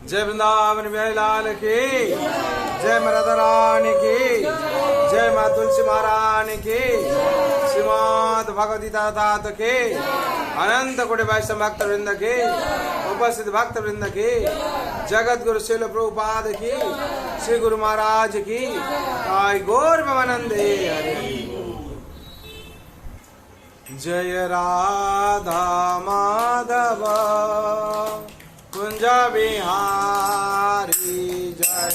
जय वृंदावन बिहारी लाल की जय राधा रानी की जय माँ तुलसी महारानी की श्रीमद भगवदगीता तात के अनंत कोटि वैष्णव भक्त वृंद की उपस्थित भक्त वृंद की जगत गुरु शिल प्रभुपाद की श्री गुरु महाराज की गौर प्रेमानंदे हरे। जय राधा माधव कुंज बिहारी जय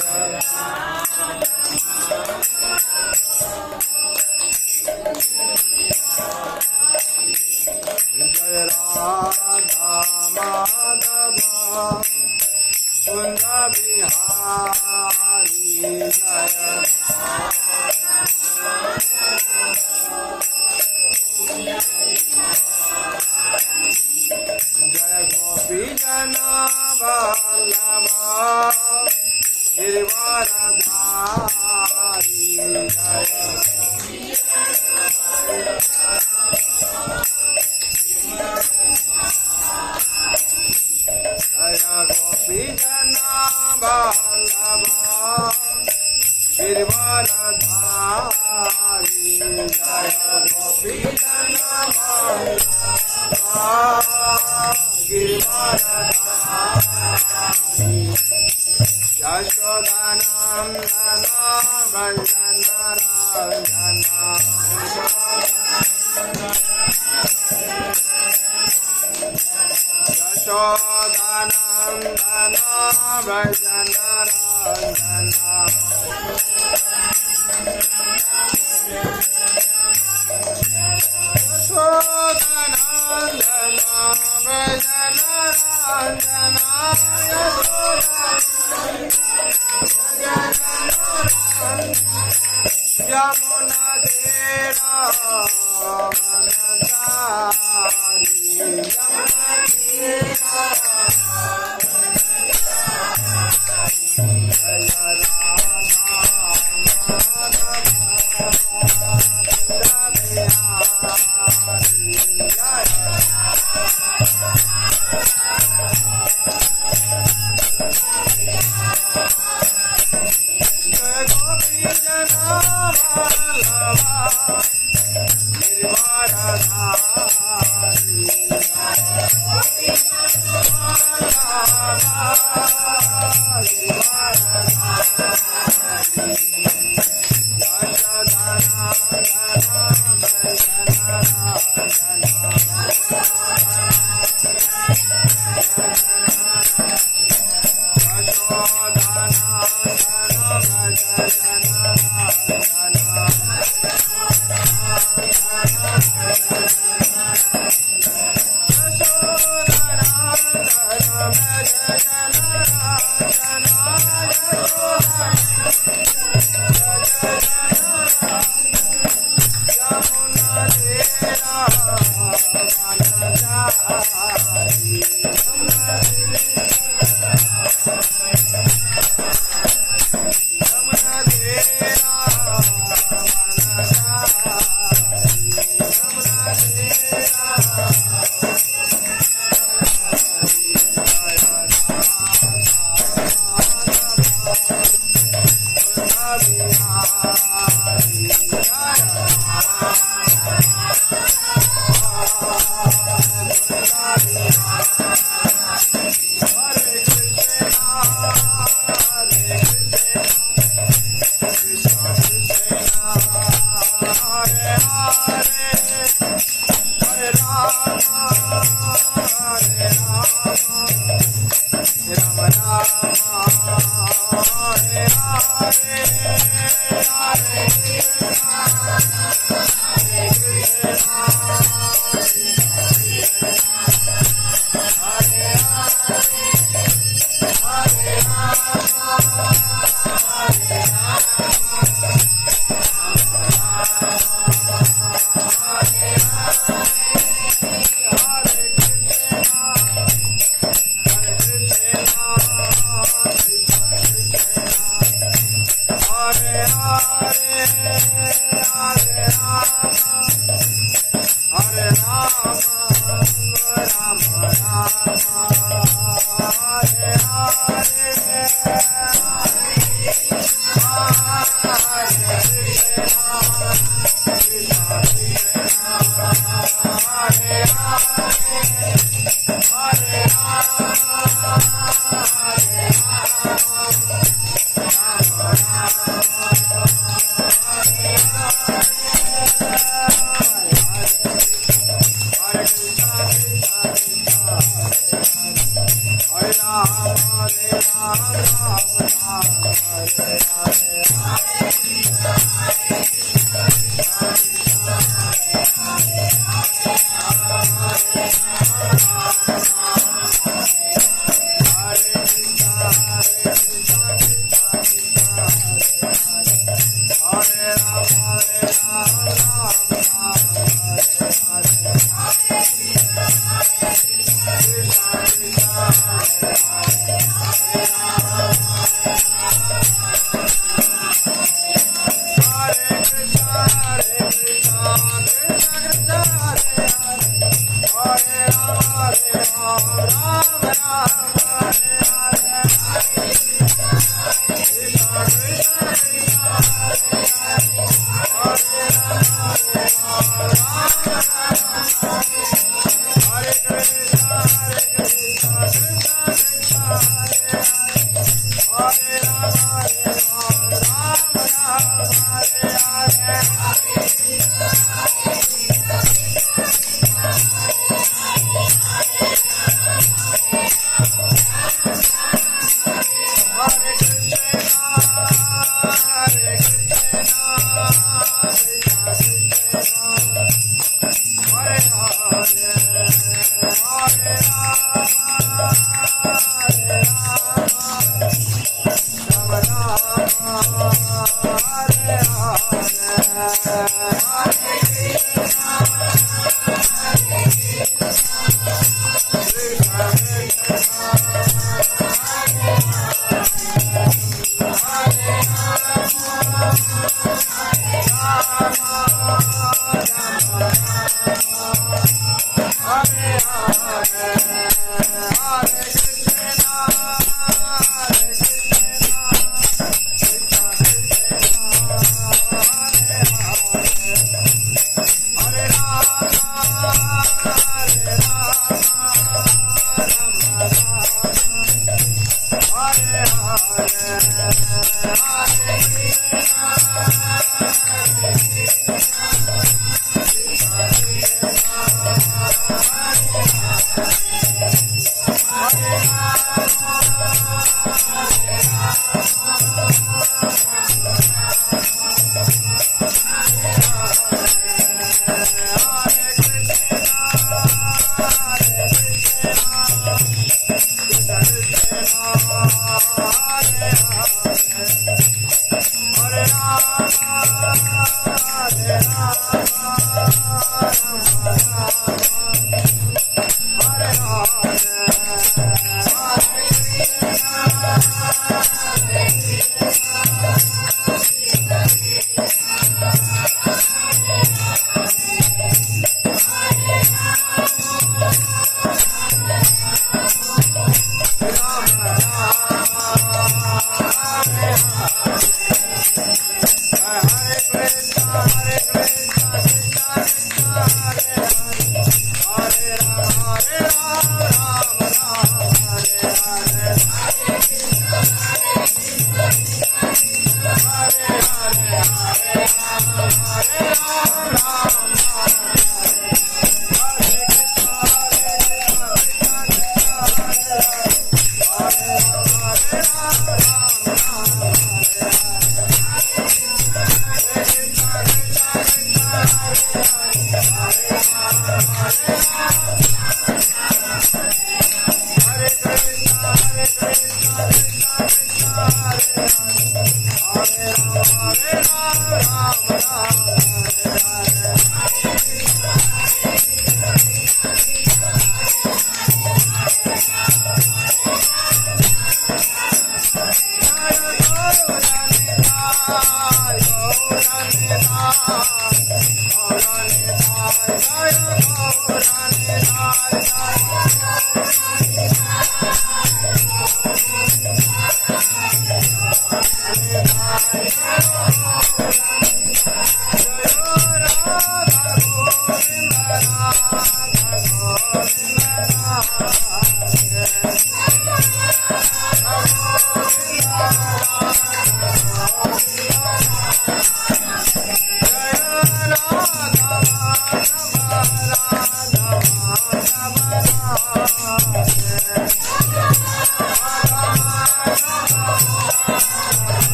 जय राधा माधव कुंज बिहारी जय जय गोपी जना वल्लभ गिरिवरधारी जय जय गोपी जना वल्लभ गिरिवरधारी जय गोपी जना गिरिवरधारी यशोदानंदन भजन रंजन यशोदानंदन भजन रंजन यशोदानंदन भजन रंजन यमुना तेरा मनसारी यमुना तेरा जय राधा Hare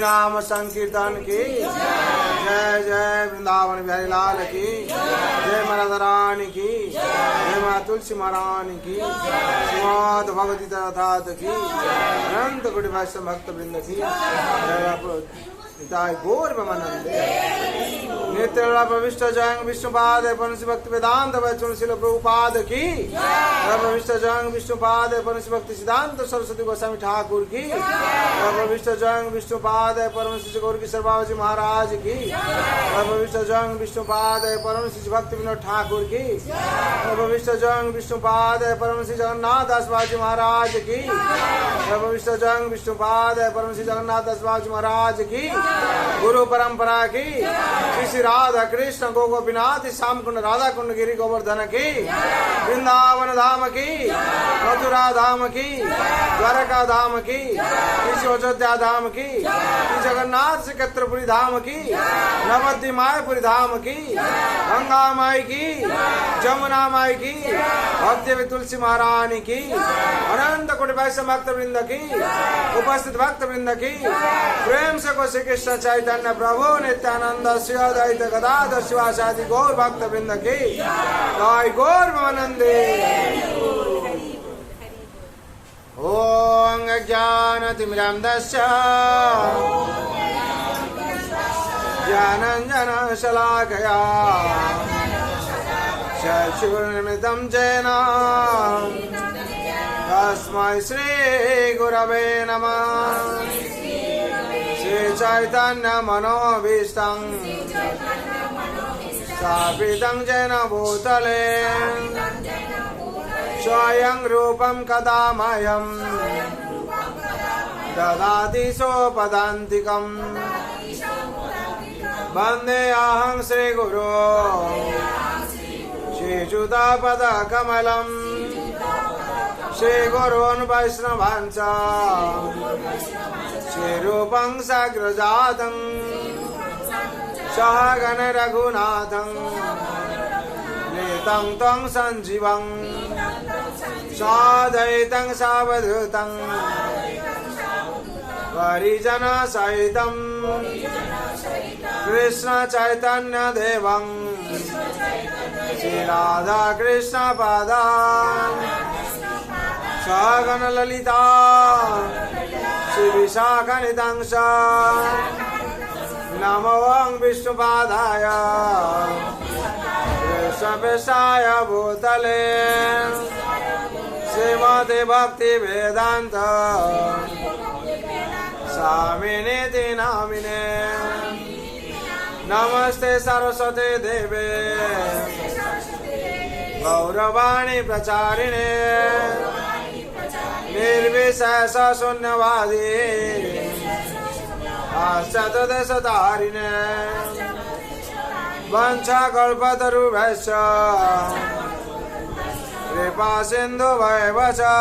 नाम संकीर्तन की जय जय वृंदावन बिहारी लाल की जय राधा रानी की जय माँ तुलसी महारानी की श्रीमद भगवती ठाकुर की अनंत कोटि वैष्णव भक्त वृंद की जय गौर ब्रह्मानंदे नित्य प्रविष्ट जयं विष्णुपाद पंच भक्ति वेदांत वैष्णव शिल प्रभुपाद की प्रविष्ट जयं विष्णुपाद पंच भक्ति सिद्धांत सरस्वती गोस्वामी ठाकुर की प्रविष्ट जयं विष्णुपाद परम शिष्य गौर किशोर बाबा जी महाराज की प्रविष्ट जयं विष्णुपाद परम शिष्य भक्ति विनोद ठाकुर की प्रविष्ट जयं विष्णुपाद परम श्री जगन्नाथ दास बाबा जी महाराज की प्रविष्ट जयं विष्णुपाद परम श्री जगन्नाथ दास बाबा जी महाराज की गुरु परंपरा की श्री राधा कृष्ण गोपीनाथ श्याम कुंड राधा कुंड गिरी गोवर्धन की वृंदावन धाम की मथुरा धाम की द्वारका धाम की अयोध्या धाम की जगन्नाथ श्रीक्षेत्रपुरी धाम की नवद्वीप मायापुरी धाम की गंगा माई की जमुना माई की भक्ति तुलसी महारानी की अनंत कोटि वैष्णव भक्त वृंद की उपस्थित भक्त वृंद की प्रेम से को श्री कृष्ण चैतन्य प्रभु नित्यानंद श्री अद्वैत गदाधर शिवासादि गौर भक्त वृंद की जय गौर ब्रह्मानंदे। ओम ज्ञानतिमिरान्धस्य ज्ञानाञ्जनशलाकया चक्षुर्निमित्तं येन तस्मै श्रीगुरवे नमः। श्रीचैतन्यमनोभीष्टं स्थापितं येन भूतले स्वयं रूपं कदा मह्यं ददाति सोपदान्तिकं वन्देऽहं श्रीगुरो श्रीयुतापदकमलं श्रीगुरून् वैष्णवांश्च श्रीरूपं साग्रजातं सहगण रघुनाथं नीतं त्वं सञ्जीवं साद्वैतं सावधूतं परिजन सहितं कृष्ण चैतन्य देवं श्री राधा कृष्ण पादान् सहगण ललिता श्री विशाखानितांश नमो विष्णुपादाय कृष्णप्रेष्ठाय भूतले श्रीमते भक्ति वेदांत स्वामिनेति नामिने नमस्ते सरस्वती देवे गौरवाणी प्रचारिणे निर्विशेष शून्यवादी आश्चर्यदेशधारिणे वंशकल्पतरुभ्यश्च कृपा सिन्धुभ्येव च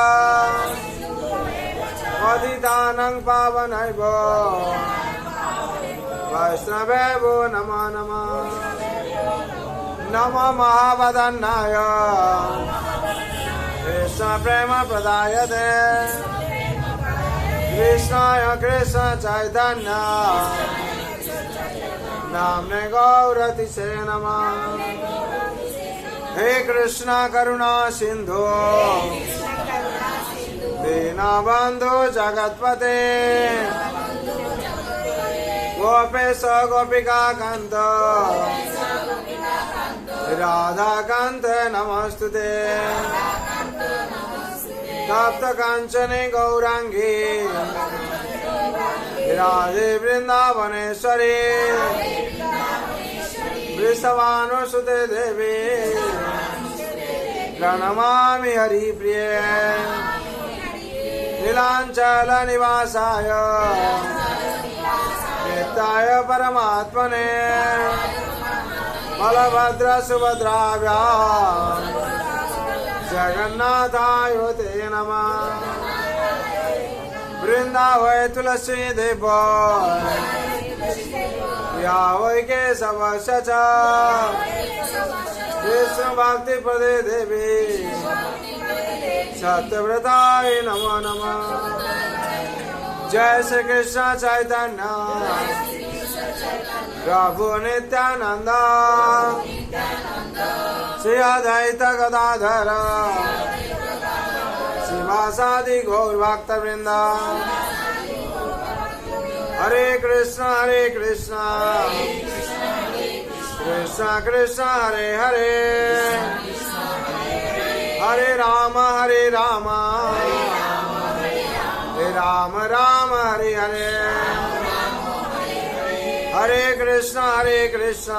पतितानां पावनेभ्यो वैष्णवेभ्यो नमो नमः नमो महावदन्नाय कृष्ण प्रेम प्रदायते कृष्णाय कृष्ण चैतन्य नाम्ने गौरतिसे नमः हे कृष्ण करुणा सिंधु दीनबन्धु जगत्पते गोपेश गोपिका कांत राधा कांत नमस्तुते तप्त कांचने गौरांगी राधे वृंदावनेश्वरी वृषभानुसुते देवी प्रणमामि हरिप्रिये नीलांचल निवासाय नित्याय परमात्मने बलभद्र सुभद्राभ्यां जगन्नाथाय ते नमः वृंदावै तुलसी देव या वै केशवस्य च कृष्ण भक्ति प्रदे देवी सत्यव्रताय नमो नमः जय श्री कृष्ण चैतन्य प्रभु नित्यानंद श्री अद्वैत गदाधर शिवासादि गौर भक्त वृंद हरे कृष्ण कृष्ण कृष्ण हरे हरे हरे राम हरे राम राम हरे हरे हरे कृष्ण कृष्ण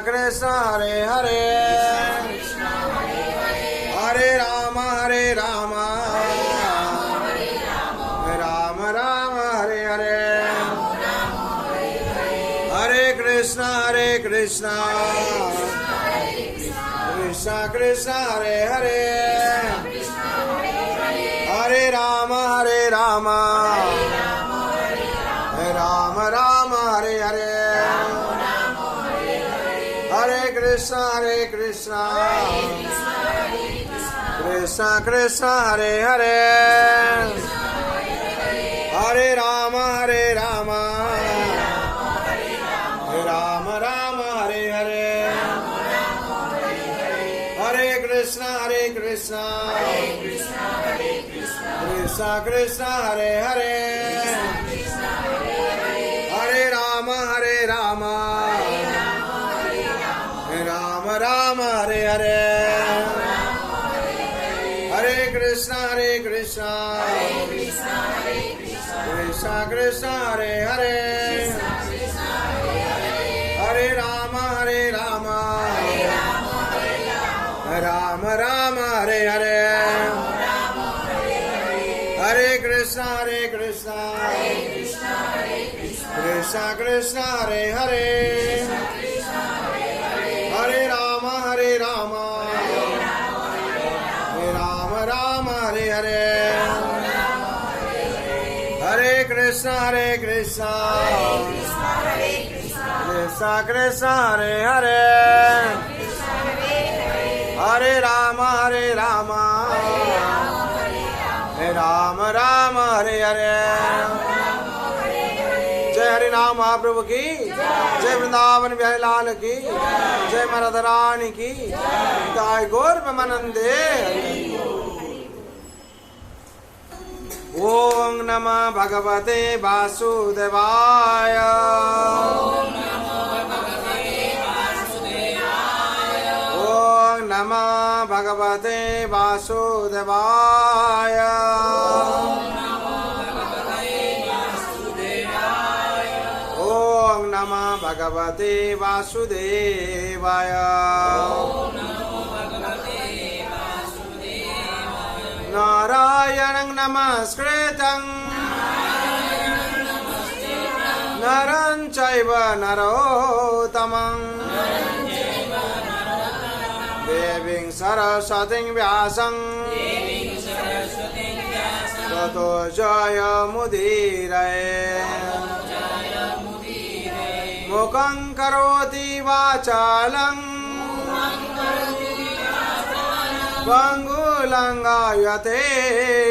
कृष्ण हरे हरे हरे राम राम हरे हरे हरे कृष्ण कृष्ण कृष्ण हरे हरे हरे राम राम हरे हरे हरे कृष्ण कृष्ण कृष्ण हरे हरे हरे राम राम हरे हरे हरे कृष्ण कृष्ण कृष्ण हरे हरे हरे राम राम हरे हरे हरे कृष्ण कृष्ण कृष्ण हरे हरे हरे राम राम हरे हरे हरे कृष्ण कृष्ण हरे हरे हरे राम राम हरे हरे हरे कृष्ण कृष्ण कृष्ण हरे हरे हरे राम राम राम हरे हरे। जय हरि नाम महाप्रभु की जय। वृंदावन बिहारी लाल की जय। राधा रानी की जय। गौर प्रेमानंदे। ओम नमः भगवते वासुदेवाय। ओम नमः भगवते वासुदेवाय। ओम नमः भगवते वासुदेवाय। नारायणं नमस्कृतं नरं चैव नरोत्तमं देवीं सरस्वतीं व्यासं ततो जयमुदीरये। मुखं करोति वाचालं पंगुलंगायते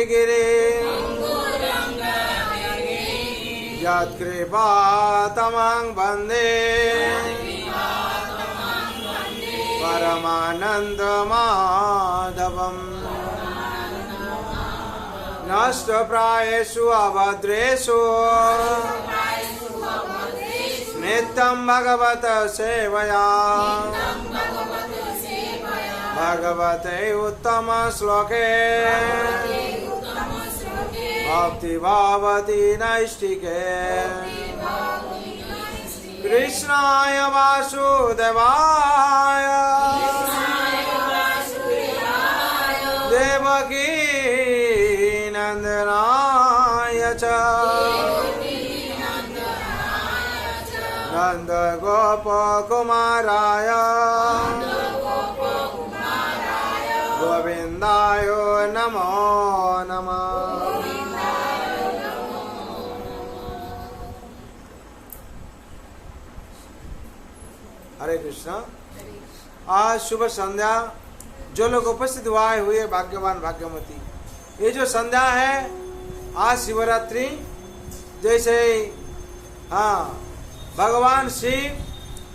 गिरिं यत्कृपातमं वन्दे परमानन्दमाधवम्। नष्टप्रायेषु अभद्रेषु नित्यं भगवत सेवया भगवते उत्तम श्लोके भक्ति भावती नैष्टिके। कृष्णाय वासुदेवाय देवकी नंदनाय च नंद गोप कुमाराय गोविंदाय नमो नमः। हरे कृष्णा। आज शुभ संध्या जो लोग उपस्थित हुए भाग्यवान भाग्यवती। ये जो संध्या है आज शिवरात्रि जैसे भगवान शिव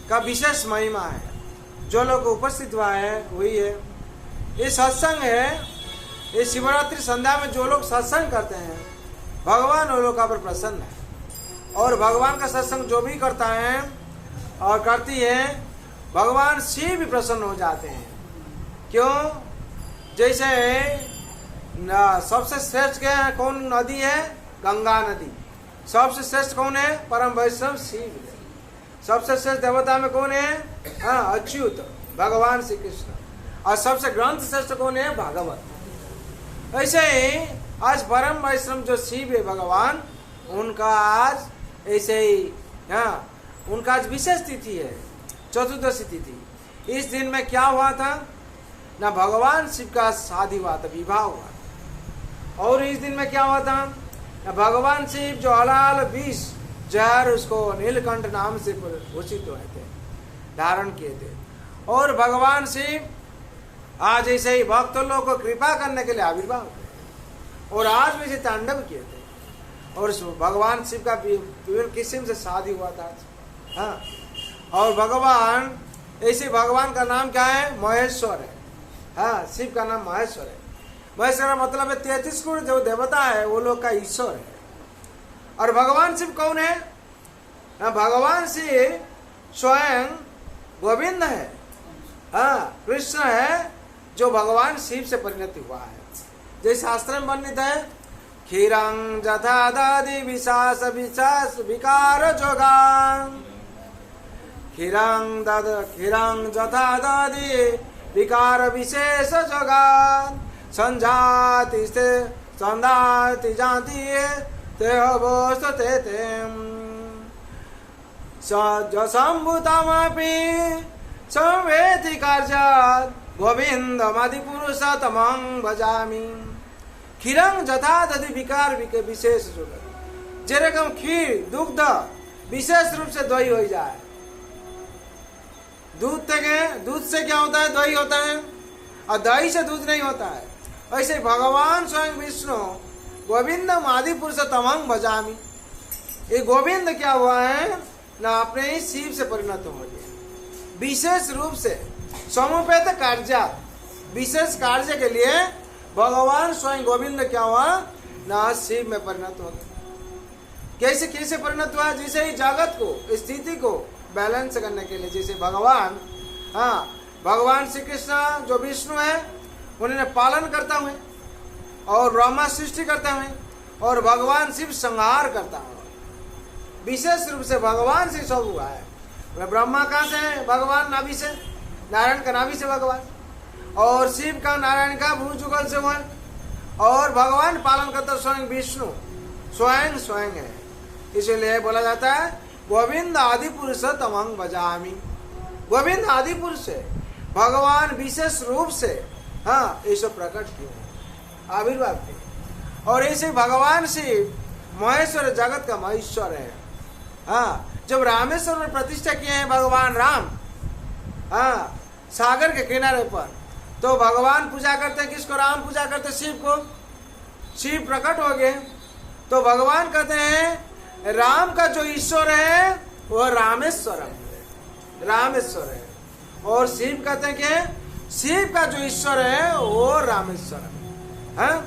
का विशेष महिमा है। जो लोग उपस्थित हुई है ये सत्संग है। ये शिवरात्रि संध्या में जो लोग सत्संग करते हैं भगवान उन लोगों पर प्रसन्न है। और भगवान का सत्संग जो भी करता है और करती है भगवान शिव भी प्रसन्न हो जाते हैं। क्यों? जैसे सबसे श्रेष्ठ क्या है? कौन नदी है? गंगा नदी। सबसे श्रेष्ठ कौन है? परम वैष्णव शिव है। सबसे श्रेष्ठ देवता में कौन है? अच्युत भगवान श्री कृष्ण। और सबसे ग्रंथ श्रेष्ठ कौन है? भागवत। ऐसे ही आज परम वैष्णव जो शिव है भगवान उनका आज ऐसे ही उनका आज विशेष तिथि है, चतुर्दशी तिथि। इस दिन में क्या हुआ था ना? भगवान शिव का शादी हुआ था, विवाह हुआ। और इस दिन में क्या हुआ था ना? भगवान शिव जो हलाल विष जहर उसको नीलकंठ नाम से घोषित हुए थे, धारण किए थे। और भगवान शिव आज ऐसे ही भक्त लोगों को कृपा करने के लिए आविर्भाव हुए और आज भी तांडव किए थे। और भगवान शिव का विभिन्न किस्म से शादी हुआ था। और भगवान ऐसे भगवान का नाम क्या है? महेश्वर है। शिव का नाम महेश्वर है। महेश्वर का मतलब है 33 करोड़ जो देवता है वो लोग का ईश्वर है। और भगवान शिव कौन है? भगवान शिव स्वयं गोविंद है। कृष्ण है जो भगवान शिव से परिणति हुआ है। जैसे शास्त्र में वर्णित है क्षीरं जथा दधि विशास विशास विकार जोगान। क्षीरं जथा दधि विकार विशेष जोगान। संजाति से संधाति जाति ते अवस्थते जसंभूतमपि संवेति कार्यात् गोविंदमधिपुरुषोत्तमं भजामि। क्षीरं जथा दधि विकार विशेष जोगान। जेरकम खीर दुग्ध विशेष रूप से दही हो जाए। दूध से क्या होता है? दही होता है। और दही से दूध नहीं होता है। ऐसे भगवान स्वयं विष्णु गोविंदम आदि पुरुष तमंग भजामी। ये गोविंद क्या हुआ है ना, अपने ही शिव से परिणत हो गया। विशेष रूप से समुपेत कार्य, विशेष कार्य के लिए भगवान स्वयं गोविंद क्या हुआ ना, शिव में परिणत हो गया। कैसे कैसे परिणत हुआ? जैसे ही जगत को, स्थिति को बैलेंस करने के लिए, जैसे भगवान, हाँ, भगवान श्री कृष्ण जो विष्णु है उन्होंने पालन करता हुए, और ब्रह्मा सृष्टि करते हुए, और भगवान शिव संहार करता हुआ। विशेष रूप से भगवान से सब हुआ है। ब्रह्मा कहाँ से है? भगवान नाभि से, नारायण का नाभि से भगवान, और शिव का नारायण का भूजुगल से हुआ, और भगवान पालन करता स्वयं विष्णु स्वयं स्वयं है। इसलिए बोला जाता है गोविंद आदि पुरुष तमंग भजामी। गोविंद आदि पुरुष है, भगवान विशेष रूप से, हाँ, ये सब प्रकट किए, आविर्भाव किए। और ऐसे भगवान शिव महेश्वर, जगत का महेश्वर है। हाँ, जब रामेश्वर में प्रतिष्ठा किए हैं भगवान राम, हाँ, सागर के किनारे पर, तो भगवान पूजा करते हैं किसको? राम पूजा करते शिव को। शिव प्रकट हो गए तो भगवान कहते हैं राम का जो ईश्वर है वो रामेश्वरम, रामेश्वर है। और शिव कहते हैं कि शिव का जो ईश्वर है वो रामेश्वरम। हाँ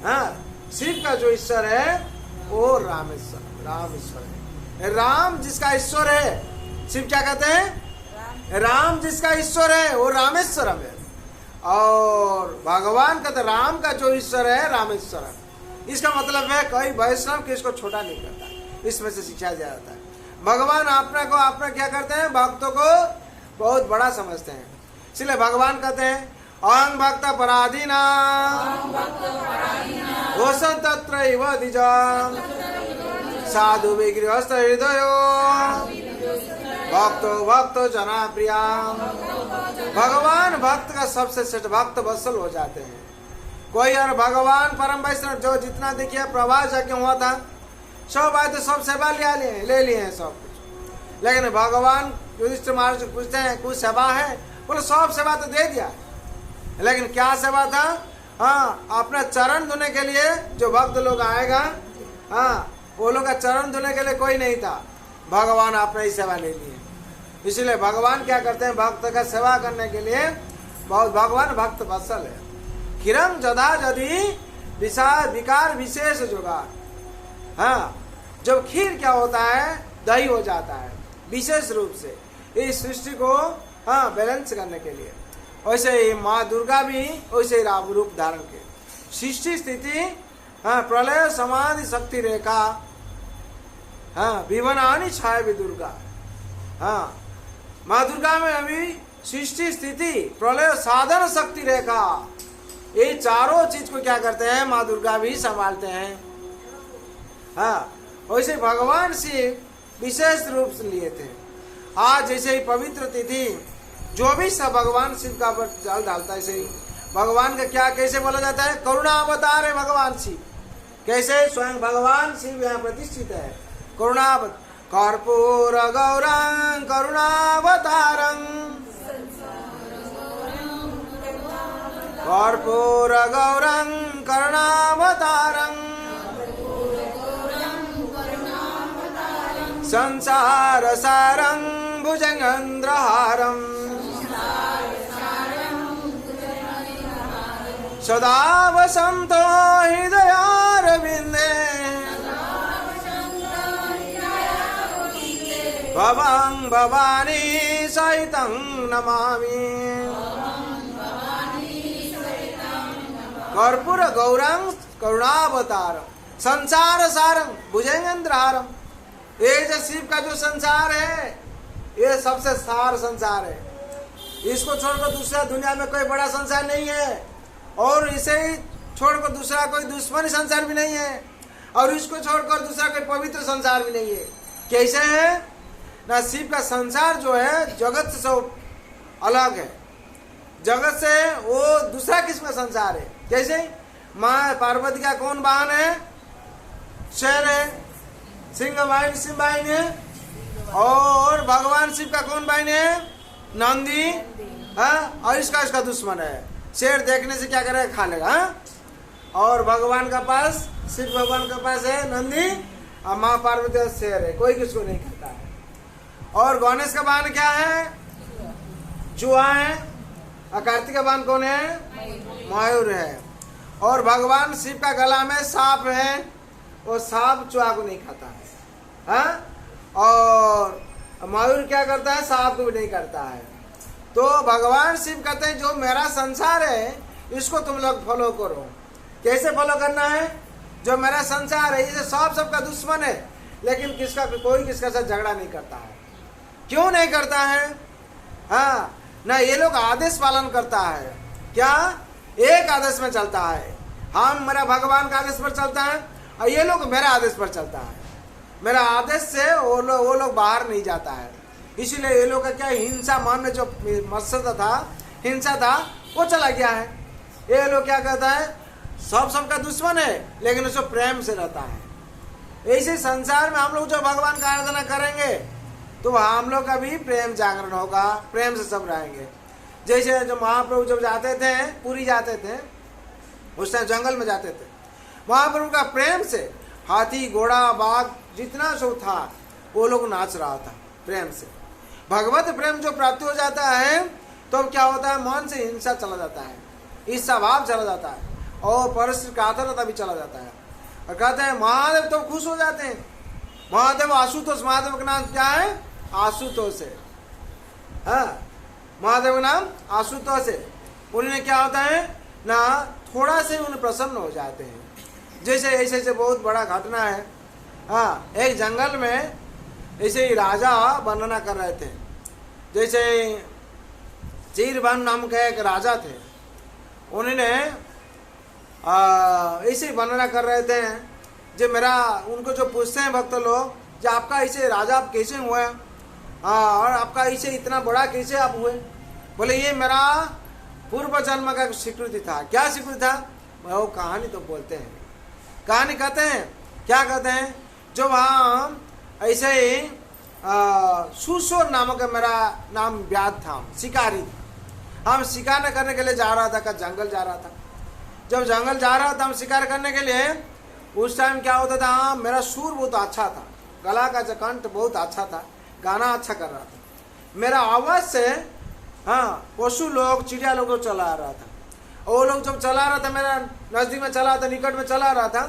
हाँ, शिव का जो ईश्वर है वो रामेश्वर, रामेश्वर है। राम जिसका ईश्वर है, शिव क्या कहते हैं? राम जिसका ईश्वर है वो रामेश्वरम है। और भगवान कहते राम का जो ईश्वर है रामेश्वरम। इसका मतलब है कोई वैष्णव किसको छोटा नहीं करता, इसमें से शिक्षा दिया जाता है। भगवान अपने को, अपना क्या करते हैं? भक्तों को बहुत बड़ा समझते हैं। इसलिए भगवान कहते हैं अहं भक्त पराधीना घोषण तत्रैव द्विजम् साधु विगृहस्थ हृदयो भक्तो भक्तो जना प्रिया। भगवान भक्त का सबसे श्रेष्ठ भक्त वत्सल हो जाते हैं। कोई और भगवान परम वैष्णव जो जितना देखिए प्रवास यज्ञ हुआ था, सब आए तो सब सेवा ले लिए हैं सब कुछ। लेकिन भगवान युधिष्ठिर महाराज से पूछते हैं कुछ सेवा है? बोले सब सेवा तो दे दिया, लेकिन क्या सेवा था? हाँ, अपना चरण धोने के लिए जो भक्त लोग आएगा, हाँ, वो लोग का चरण धोने के लिए कोई नहीं था। भगवान अपना ही सेवा ले लिए। इसलिए भगवान क्या करते हैं? भक्त का सेवा करने के लिए बहुत, भगवान भक्त वत्सल है। खिरम जदा जदि विकार विशेष जुगाड़। हाँ, जब खीर क्या होता है? दही हो जाता है विशेष रूप से इस सृष्टि को, हाँ, बैलेंस करने के लिए। वैसे ही माँ दुर्गा भी वैसे ही रूप धारण के सृष्टि स्थिति, हाँ, प्रलय समाधि शक्ति रेखा, हाँ, विवनानी छाया भी दुर्गा। हाँ, माँ दुर्गा में अभी सृष्टि स्थिति प्रलय साधन शक्ति रेखा, ये चारों चीज को क्या करते हैं? माँ दुर्गा भी संभालते हैं। हाँ, वैसे भगवान शिव विशेष रूप से लिए थे। आज जैसे ही पवित्र तिथि जो भी सब भगवान शिव का जल डालता है, ऐसे ही भगवान का क्या कैसे बोला जाता है? करुणा अवतार है भगवान शिव। कैसे? स्वयं भगवान शिव यहाँ प्रतिष्ठित है। करुणा कर्पूर गौरं करुणावतारं कर्पूर गौरं करुणावतारं संसार सारं भुजगेन्द्रहारं सदा वसन्तो हृदयारविन्दे भवं भवानी सहितं नमामि। कर्पूर गौरं करुणावतारं संसार सारं भुजगेन्द्रहारं। ये जो शिव का जो संसार है, ये सबसे सार संसार है। इसको छोड़कर दूसरा दुनिया में कोई बड़ा संसार नहीं है, और इसे ही छोड़कर दूसरा कोई दुश्मनी संसार भी नहीं है, और इसको छोड़कर दूसरा कोई पवित्र संसार भी नहीं है। कैसे है ना? शिव का संसार जो है जगत से सब अलग है। जगत से वो दूसरा किस्म का संसार है। जैसे माँ पार्वती का कौन वाहन है? शेर है, सिंह वाहिनी है। और भगवान शिव का कौन वाहिनी है? नंदी। हाँ, और इसका दुश्मन है। शेर देखने से क्या करेगा? खा लेगा। हाँ? और भगवान का पास, शिव भगवान के पास है नंदी और माँ पार्वती का शेर है, कोई किसको नहीं खाता है। और गणेश का वाहन क्या है? जुआ है। और कार्तिक का वाहन कौन है? मयूर है। और भगवान शिव का गला में सांप है, वो सांप चुहा को नहीं खाता है। हाँ? और मयूर क्या करता है? सांप को भी नहीं करता है। तो भगवान शिव कहते हैं जो मेरा संसार है इसको तुम लोग फॉलो करो। कैसे फॉलो करना है? जो मेरा संसार है ये सब सबका दुश्मन है, लेकिन कोई किसका साथ झगड़ा नहीं करता है। क्यों नहीं करता है? हाँ ना, ये लोग आदेश पालन करता है। क्या? एक आदेश में चलता है। हम मेरा भगवान का आदेश पर चलता है और ये लोग मेरा आदेश पर चलता है। मेरा आदेश से वो लोग बाहर नहीं जाता है। इसीलिए ये लोग का क्या, हिंसा मन में जो मत्सर था, हिंसा था, वो चला गया है। ये लोग क्या कहता है? सब सबका दुश्मन है, लेकिन उसको प्रेम से रहता है। ऐसे संसार में हम लोग जो भगवान का आराधना करेंगे तो हम लोग का भी प्रेम जागरण होगा, प्रेम से सब रहेंगे। जैसे जो महाप्रभु जब जाते थे, पुरी जाते थे, उस टाइम जंगल में जाते थे, महाप्रभु का प्रेम से हाथी घोड़ा बाघ जितना सब था वो लोग नाच रहा था प्रेम से। भगवत प्रेम जो प्राप्त हो जाता है तो क्या होता है? मन से हिंसा चला जाता है, ईर्ष्या भाव चला जाता है और परस्पर कातरता भी चला जाता है। और कहते हैं महादेव तो खुश हो जाते हैं। महादेव आशुतोष, महादेव का नाम क्या है? आशुतोष है। हाँ, महादेव का नाम आशुतोष है। उन्हें क्या होता है ना, थोड़ा से उन्हें प्रसन्न हो जाते हैं। जैसे ऐसे बहुत बड़ा घटना है। हाँ, एक जंगल में ऐसे ही राजा वर्णना कर रहे थे। जैसे चीरबन नाम के एक राजा थे, उन्होंने ऐसे ही वर्णना कर रहे थे। जो मेरा उनको जो पूछते हैं भक्त लोग, जो आपका ऐसे राजा आप कैसे हुए, और आपका ऐसे इतना बड़ा कैसे आप हुए? बोले ये मेरा पूर्व जन्म का स्वीकृति था। क्या स्वीकृति था? वो कहानी तो बोलते हैं, कहानी कहते हैं। क्या कहते हैं? जो वहाँ ऐसे ही सुसोर नामक मेरा नाम व्याध था, शिकारी। हम शिकार करने के लिए जा रहा था, जंगल जा रहा था। जब जंगल जा रहा था हम शिकार करने के लिए, उस टाइम क्या होता था, हाँ मेरा सुर बहुत अच्छा था, गला का जो कंठ बहुत अच्छा था, गाना अच्छा कर रहा था। मेरा आवाज से हाँ पशु लोग चिड़िया लोग को चला रहा था। और वो लोग जब चला रहा था, मेरा नजदीक में चला था, निकट में चला रहा था,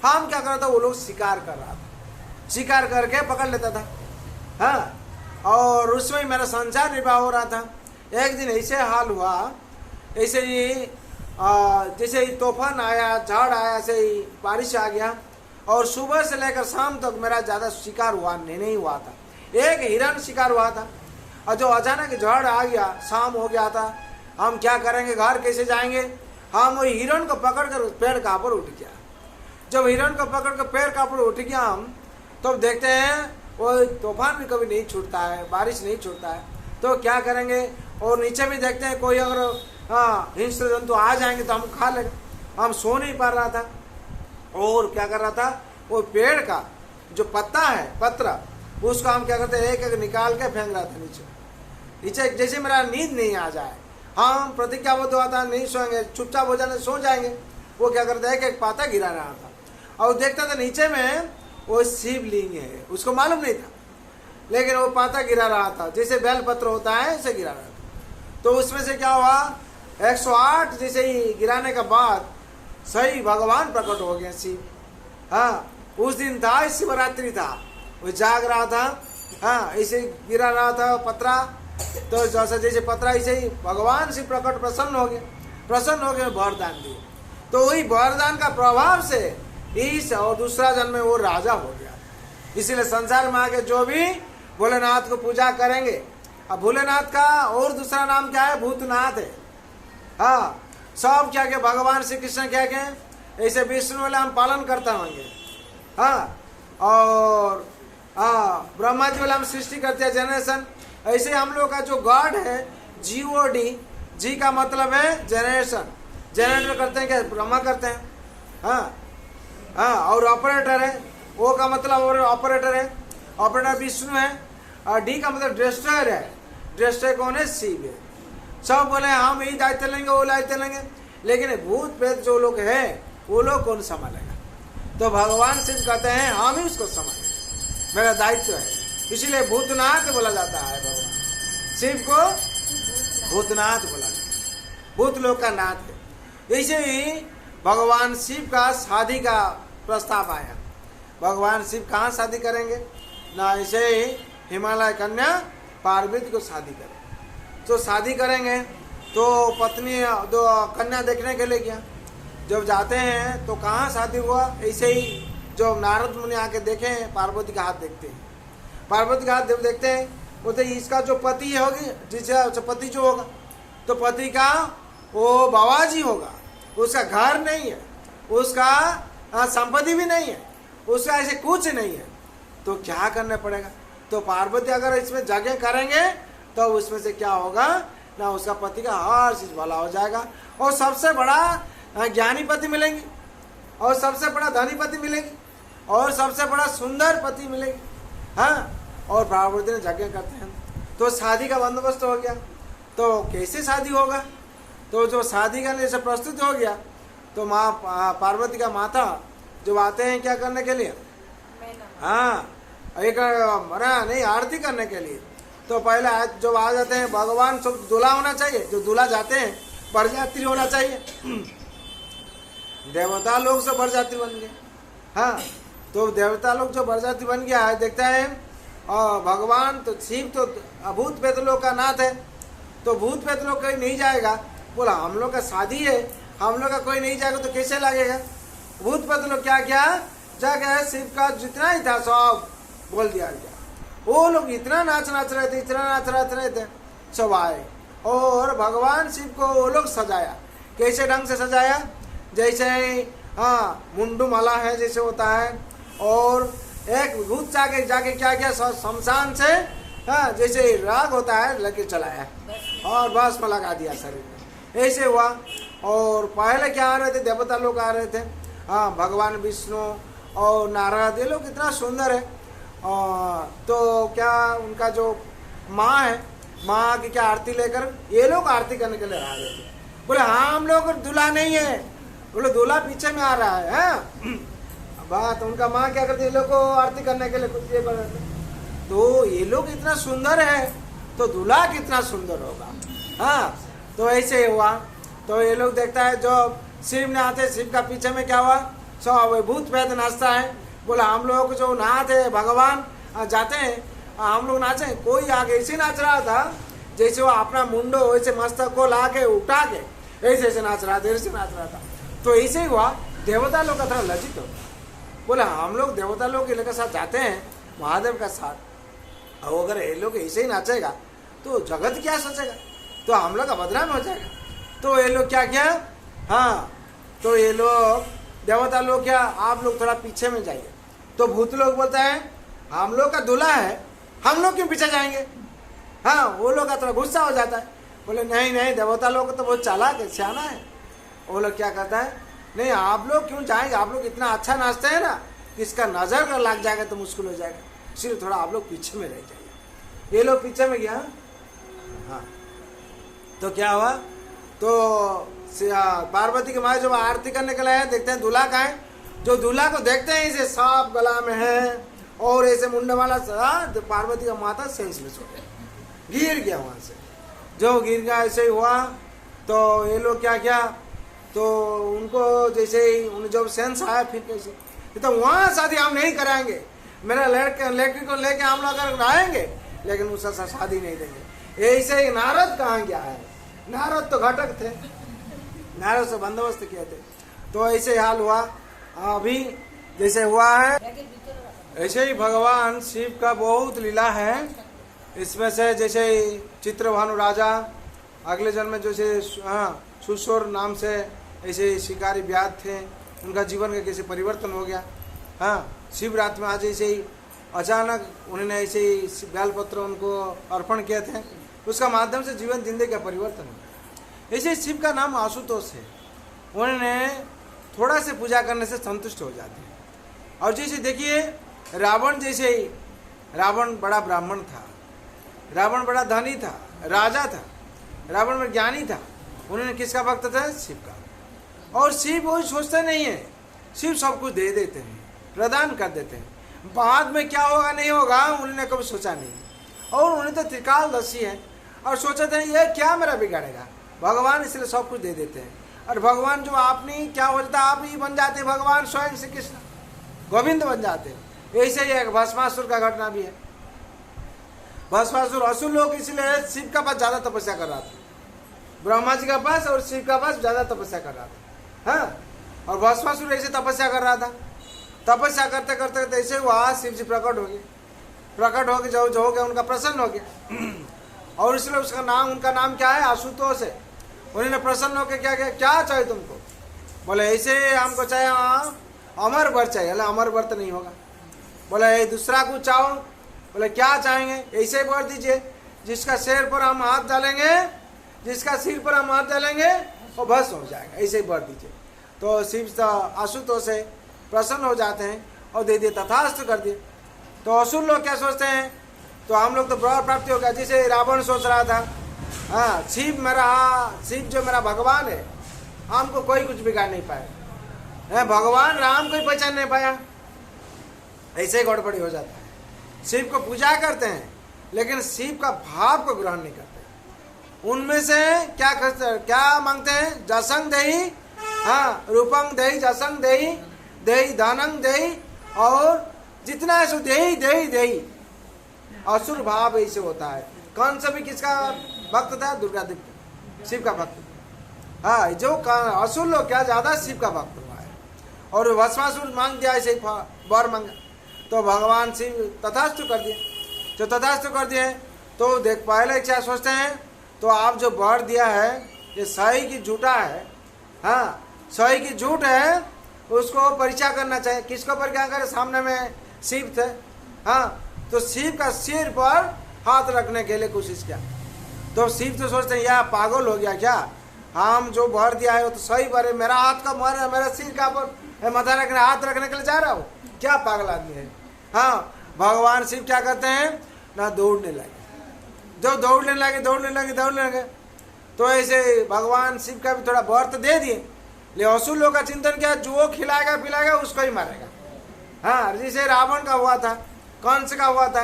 हम क्या कर रहा था, वो लोग शिकार कर रहा था, शिकार करके पकड़ लेता था। हाँ, और उसमें मेरा संसार निर्वाह हो रहा था। एक दिन ऐसे हाल हुआ, ऐसे ही जैसे ही तूफान आया, झाड़ आया, ऐसे ही बारिश आ गया, और सुबह से लेकर शाम तक मेरा ज़्यादा शिकार हुआ नहीं हुआ था। एक हिरण शिकार हुआ था, और जो अचानक झाड़ आ गया, शाम हो गया था, हम क्या करेंगे, घर कैसे जाएंगे? हम वही हिरण को पकड़ कर पेड़ का ऊपर उठ गया। जब हिरण को पकड़ कर पेड़ का ऊपर उठ गया हम, तो देखते हैं वो तूफान भी कभी नहीं छूटता है, बारिश नहीं छूटता है, तो क्या करेंगे? और नीचे भी देखते हैं कोई अगर हाँ हिंस्र जंतु आ जाएंगे तो हम खा लेंगे। हम सो नहीं पा रहा था, और क्या कर रहा था, वो पेड़ का जो पत्ता है, पत्र, उसको हम क्या करते हैं, एक एक निकाल के फेंक रहा था नीचे नीचे। जैसे मेरा नींद नहीं आ जाए, हम प्रतिज्ञाबद्ध हुआ था नहीं सोएंगे, चुपचाप हो जाने सो जाएंगे। वो क्या करता है, एक एक पाता गिरा रहा था, और देखता था नीचे में वो शिवलिंग है, उसको मालूम नहीं था, लेकिन वो पाता गिरा रहा था, जैसे बेल पत्र होता है ऐसे गिरा रहा था। तो उसमें से क्या हुआ, 108 जैसे ही गिराने के बाद सही भगवान प्रकट हो गए शिव। हाँ, उस दिन था, शिवरात्रि था, वो जाग रहा था। हाँ, ऐसे गिरा रहा था पत्रा, तो जैसे पत्रा ऐसे ही भगवान शिव प्रकट प्रसन्न हो गए, वरदान दिए। तो वही वरदान का प्रभाव से इस और दूसरा जन्म में वो राजा हो गया। इसीलिए संसार में आके जो भी भोलेनाथ को पूजा करेंगे, अब भोलेनाथ का और दूसरा नाम क्या है, भूतनाथ है। हाँ, सब क्या क्या भगवान श्री कृष्ण क्या क्या ऐसे विष्णु वाले हम पालन करते होंगे। हाँ, और हाँ ब्रह्मा जी वाला हम सृष्टि करते हैं, जनरेशन। ऐसे हम लोग का जो गॉड है GOD, जी का मतलब है जनरेशन, जनरेटर करते हैं क्या, ब्रह्मा करते हैं। हाँ हाँ, और ऑपरेटर है, O का मतलब ऑपरेटर है, ऑपरेटर विष्णु है, और D का मतलब डिस्ट्रॉयर है, डिस्ट्रॉयर कौन है, शिव है। सब बोले हम यही दायित्व लेंगे, वो दायित्व लेंगे, लेकिन भूत प्रेत जो लोग हैं वो लोग कौन संभालेगा? तो भगवान शिव कहते हैं हम ही उसको संभालेंगे, मेरा दायित्व है। इसीलिए भूतनाथ बोला जाता है, भगवान शिव को भूतनाथ बोला जाता है, भूत लोक का नाथ है। ऐसे ही भगवान शिव का शादी का प्रस्ताव आया। भगवान शिव कहाँ शादी करेंगे ना, ऐसे ही हिमालय कन्या पार्वती को शादी करें। तो शादी करेंगे तो पत्नी दो कन्या देखने के लिए गया। जब जाते हैं तो कहाँ शादी हुआ, ऐसे ही जो नारद मुनि आके देखे हैं, पार्वती का हाथ देखते हैं। पार्वती का हाथ देखते हैं, बोलते इसका जो पति होगी, जिसका पति जो होगा, तो पति का वो बाबाजी होगा, उसका घर नहीं है, उसका संपत्ति भी नहीं है, उसका ऐसे कुछ नहीं है, तो क्या करना पड़ेगा? तो पार्वती अगर इसमें जगह करेंगे तो उसमें से क्या होगा ना, उसका पति का हर चीज भला हो जाएगा, और सबसे बड़ा ज्ञानी पति मिलेंगे, और सबसे बड़ा धनी पति मिलेगी, और सबसे बड़ा सुंदर पति मिलेगी। हाँ, और पार्वती ने जगह करते हैं, तो शादी का बंदोबस्त हो गया। तो कैसे शादी होगा? तो जो शादी का जैसे प्रस्तुत हो गया, तो माँ पार्वती का माता जब आते हैं क्या करने के लिए, हाँ एक नहीं आरती करने के लिए, तो पहले जब आ जाते हैं भगवान, सब दूल्हा होना चाहिए, जो दूल्हा जाते हैं बरयात्री होना चाहिए। देवता लोग सब बरयात्री बन गए। हाँ, तो देवता लोग जो बरयात्री बन गया है, देखता है और भगवान तो शिव तो भूत प्रेत लोग का नाथ है, तो भूत प्रेत लोग कहीं नहीं जाएगा। बोला हम लोग का शादी है, हम लोग का कोई नहीं जाएगा तो कैसे लगेगा? भूत प्रेत लोग क्या क्या जाके शिव का जितना ही था सब बोल दिया गया। वो लोग इतना नाच रहे थे, इतना नाच रहे थे, सब आए और भगवान शिव को वो लोग सजाया। कैसे ढंग से सजाया? जैसे हाँ मुंडू माला है जैसे होता है, और एक भूत जाके क्या क्या शमशान से हाँ जैसे राग होता है लेके चलाया और बस में लगा दिया शरीर में, ऐसे हुआ। और पहले क्या आ रहे थे, देवता लोग आ रहे थे, हाँ भगवान विष्णु और नारद, ये लोग इतना सुंदर है। तो क्या उनका जो माँ है, माँ की क्या आरती लेकर ये लोग आरती करने के लिए आ रहे थे। बोले हाँ हम लोग दूल्हा नहीं है, बोले दूल्हा पीछे में आ रहा है। बात उनका माँ क्या करती है, ये लोग को आरती करने के लिए कुछ ये कर रहे थे। तो ये लोग इतना सुंदर है तो दूल्हा कितना सुंदर होगा। हाँ, तो ऐसे हुआ। तो ये लोग देखता है जो शिव ने आते, शिव का पीछे में क्या हुआ, सब भूत प्रेत नाचता है। बोला हम लोग जो नाथ है भगवान जाते हैं, हम लोग नाचे। कोई आगे ऐसे नाच रहा था जैसे वो अपना मुंडो वैसे मस्तक को ला के उठा के ऐसे ऐसे नाच रहा था, ऐसे नाच रहा था। तो ऐसे ही हुआ, देवता लोग का थोड़ा लज्जित हो। बोला हम लोग देवता लोग के साथ जाते हैं महादेव का साथ, और अगर ये लोग ऐसे ही नाचेगा तो जगत क्या सोचेगा, तो हम लोग का बदनाम हो जाएगा। तो ये लोग क्या किया, हाँ तो ये लोग देवता लोग क्या, आप लोग थोड़ा पीछे में जाइए। तो भूत लोग बोलता है हम लोग का दूल्हा है, हम लोग क्यों पीछे जाएंगे। हाँ, वो लोग का थोड़ा गुस्सा हो जाता है। बोले नहीं नहीं, देवता लोग तो बहुत चालाक है, सियाना है। वो लोग क्या करता है, नहीं आप लोग क्यों जाएंगे, आप लोग इतना अच्छा नाचते हैं ना कि इसका नजर लग जाएगा तो मुश्किल हो जाएगा, इसलिए थोड़ा आप लोग पीछे में रह जाइए। ये लोग पीछे में गया। हाँ, तो क्या हुआ, तो पार्वती के माँ जब आरती करने के लिए आए, देखते हैं दूल्हा का है। जो दूल्हा को देखते हैं इसे सांप गला में है और ऐसे मुंडे वाला, तो पार्वती का माता सेंसलेस हो गया, गिर गया वहां से। जो गिर गया ऐसे ही हुआ। तो ये लोग क्या किया, तो उनको जैसे ही उन्हें जब सेंस आया, फिर कैसे, तो वहाँ शादी हम नहीं कराएंगे, मेरा लड़की को लेके हम लोग अगर आएंगे लेकिन उसका शादी नहीं देंगे। ऐसे ही नारद कहाँ गया है, नारद तो घटक थे, नारद से बंदोबस्त किए थे। तो ऐसे हाल हुआ। अभी जैसे हुआ है ऐसे ही भगवान शिव का बहुत लीला है। इसमें से जैसे चित्रभानु राजा अगले जन्म में जैसे सुशोर नाम से ऐसे शिकारी व्याध थे, उनका जीवन का कैसे परिवर्तन हो गया। हाँ, शिवरात में आज ऐसे ही अचानक उन्होंने ऐसे ही बेलपत्र उनको अर्पण किए थे, उसका माध्यम से जीवन जिंदगी का परिवर्तन हुआ। ऐसे शिव का नाम आशुतोष है, उन्होंने थोड़ा से पूजा करने से संतुष्ट हो जाते हैं। और जैसे देखिए रावण, जैसे ही रावण बड़ा ब्राह्मण था, रावण बड़ा धनी था, राजा था, रावण में ज्ञानी था, उन्होंने किसका भक्त था, शिव का। और शिव वही सोचते नहीं है, शिव सब कुछ दे देते हैं, प्रदान कर देते हैं। बाद में क्या होगा नहीं होगा उन्होंने कभी सोचा नहीं, और उन्हें तो त्रिकालदर्शी है और सोचते हैं ये क्या मेरा बिगाड़ेगा, भगवान इसलिए सब कुछ दे देते हैं। और भगवान जो आपने क्या हो जाता है, आप ही बन जाते भगवान, स्वयं श्री कृष्ण गोविंद बन जाते। ऐसे ही एक भस्मासुर का घटना भी है। भस्मासुर असुर लोग इसलिए शिव का पास ज्यादा तपस्या कर रहा था, ब्रह्मा जी का पास और शिव का पास ज्यादा तपस्या कर रहा था। हाँ, और भस्मासुर ऐसे तपस्या कर रहा था, तपस्या करते करते करते ऐसे वहां शिव जी प्रकट हो गए, प्रकट हो गए, जो हो गया उनका प्रसन्न हो गया। और इसलिए उसका नाम, उनका नाम क्या है, आशुतोष है। उन्होंने प्रसन्न होकर क्या किया, क्या चाहिए तुमको, बोले ऐसे हमको चाहिए अमर वर चाहिए। अमर वर तो नहीं होगा, बोले दूसरा कुछ चाहो, बोले क्या चाहेंगे, ऐसे वर दीजिए जिसका सिर पर हम हाथ डालेंगे, जिसका सिर पर हम हाथ डालेंगे वो भस्म हो जाएगा, ऐसे ही वर दीजिए। तो शिव आशुतोष से प्रसन्न हो जाते हैं और दे दिए, तथास्तु कर दिए। तो असुर लोग क्या सोचते हैं, तो हम लोग तो बड़ा प्राप्ति हो गया, जैसे रावण सोच रहा था, हाँ शिव जो मेरा भगवान है, हमको कोई कुछ बिगाड़ नहीं पाया, भगवान राम को ही पहचान नहीं पाया, ऐसे गड़बड़ी हो जाता है। शिव को पूजा करते हैं लेकिन शिव का भाव को ग्रहण नहीं करते। उनमें से क्या मांगते हैं, जसंग देही, हाँ रूपंग देही, जसंग देही, देही धनंग देही, और जितना है सो देही देही देही। असुर भाव ऐसे होता है। कंस भी किसका भक्त था, दुर्गा देवी, शिव का भक्त। हाँ, जो असुर लोग क्या ज्यादा शिव का भक्त हुआ है। और भस्मासुर मांग दिया ऐसे वर मांगा, तो भगवान शिव तथास्तु कर दिए। जो तथास्तु कर दिए तो देख पहले क्या सोचते हैं, तो आप जो वर दिया है ये सही की झूठा है, हाँ सही की झूठ है, उसको परीक्षा करना चाहिए। किसको परीक्षा करे, सामने में शिव थे, हाँ तो शिव का सिर पर हाथ रखने के लिए कोशिश किया। तो शिव तो सोचते हैं यह पागल हो गया क्या, हम जो वर दिया है वो तो सही वर है, मेरा हाथ का मेरा सिर का पर माथा रखने, हाथ रखने के लिए जा रहा हूँ, क्या पागल आदमी है। हाँ, भगवान शिव क्या करते हैं ना, दौड़ने लगे। जो दौड़ने लगे तो ऐसे भगवान शिव का भी थोड़ा वर तो दे दिए, लेकिन असुर लोग का चिंतन किया, जो खिलाएगा पिलाएगा उसको ही मारेगा। हाँ, जैसे रावण का हुआ था, कंस का हुआ था।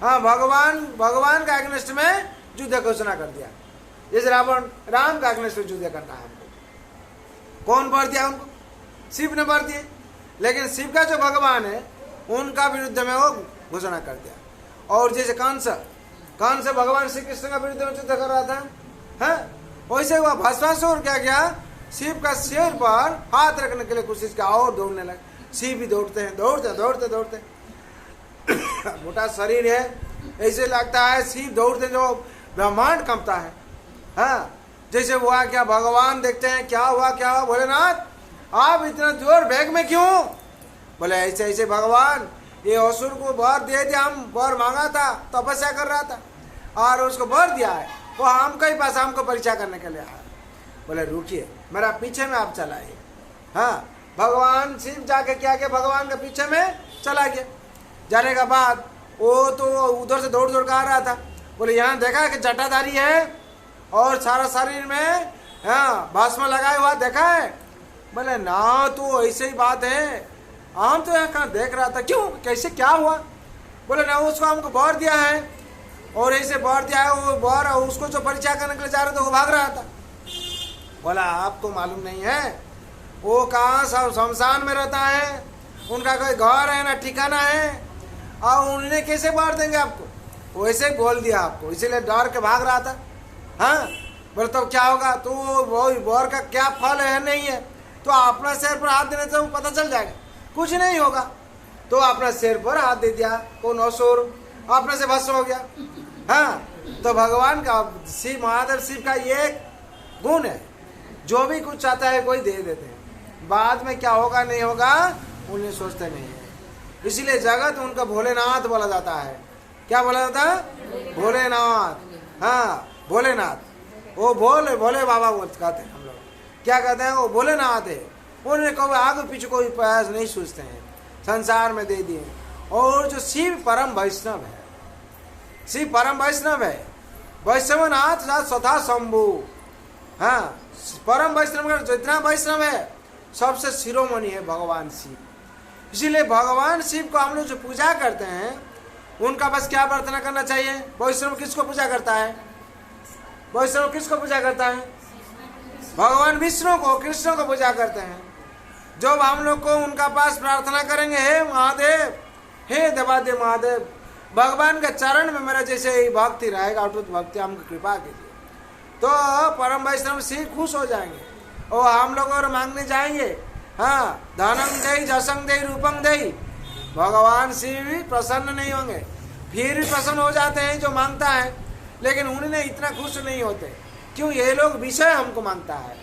हाँ, भगवान का अग्निष्ट में युद्ध घोषणा कर दिया। जैसे राम का अग्निष्ट में युद्ध करना है हमको, कौन वर दिया उनको, शिव ने वर दिए। लेकिन शिव का जो भगवान है उनका विरुद्ध में वो घोषणा कर दिया। और जैसे कंस भगवान श्री कृष्ण का विरुद्ध में युद्ध कर रहा था, है वैसे हुआ भस्मासुर क्या किया, शिव का सिर पर हाथ रखने के लिए कोशिश किया और दौड़ने लगे। शिव भी दौड़ते हैं, दौड़ते मोटा शरीर है, ऐसे लगता है शिव दौड़ते जो ब्रह्मांड कंपता है। हाँ, जैसे हुआ क्या, भगवान देखते हैं क्या हुआ, भोलेनाथ आप इतना जोर वेग में क्यों, बोले ऐसे भगवान ये असुर को वर दे दिया, हम वर मांगा था, तपस्या कर रहा था और उसको वर दिया है, वो हमको ही पास हमको परीक्षा करने के लिए आया। बोले रुकिए, मेरा पीछे में आप चलाइए। हाँ, भगवान शिव जाके क्या किया, भगवान के पीछे में चला गया। जाने के बाद वो तो उधर से दौड़ कर आ रहा था। बोले यहाँ देखा कि जटाधारी है और सारा शरीर में हाँ भस्म लगाया हुआ देखा है। बोले ना, तो ऐसे ही बात है, हम तो यहाँ कहाँ देख रहा था, क्यों कैसे क्या हुआ। बोले ना, उसको हमको वर दिया है और ऐसे वर दिया है, वो वर उसको जो परीक्षा करने के लिए जा रहा था वो भाग रहा था। बोला आपको मालूम नहीं है वो कहाँ शमशान में रहता है, उनका कोई घर है ना ठिकाना है, और उन्हें कैसे वर देंगे आपको, वैसे ही बोल दिया आपको, इसीलिए डर के भाग रहा था। हाँ, बोले तो क्या होगा, तो वो वर का क्या फल है नहीं है, तो अपना सिर पर हाथ देने से पता चल जाएगा, कुछ नहीं होगा। तो अपना सिर पर हाथ दे दिया, कौन असुर अपने से भस्म हो गया। हाँ, तो भगवान का शिव महादेव शिव का ये गुण है, जो भी कुछ चाहता है कोई दे देते हैं, बाद में क्या होगा नहीं होगा उन्हें सोचते नहीं है। इसीलिए जगत उनका भोलेनाथ बोला जाता है। क्या बोला जाता है, भोलेनाथ। हाँ, भोलेनाथ, वो भोले बाबा कहते हैं हम लोग, क्या कहते हैं, वो भोलेनाथ है। उन्हें कभी आगे पीछे कोई प्रयास नहीं सोचते हैं, संसार में दे दिए। और जो शिव परम वैष्णव है, शिव परम वैष्णव है, वैष्णवनाथ स्वतः शंभु। हाँ, परम वैष्णव का जितना वैष्णव है सबसे शिरोमणि है भगवान शिव। इसीलिए भगवान शिव को हम लोग जो पूजा करते हैं उनका बस क्या प्रार्थना करना चाहिए। वैष्णव किसको पूजा करता है? वैष्णव किसको पूजा करता है? भगवान विष्णु को, कृष्ण को पूजा करते हैं। जब हम लोग को उनका पास प्रार्थना करेंगे, हे महादेव, हे देवादेव महादेव, भगवान के चरण में मेरा जैसे ही भक्ति रहेगा, अटूट भक्ति, हमको कृपा कीजिए, तो परम वैष्णव शिव खुश हो जाएंगे और हम लोग और मांगने जाएंगे। हाँ, धनम दे, जसंग दे, रूपंग दे, भगवान शिव भी प्रसन्न नहीं होंगे। फिर भी प्रसन्न हो जाते हैं जो मांगता है, लेकिन उन्हें इतना खुश नहीं होते। क्यों? ये लोग विषय हमको मांगता है,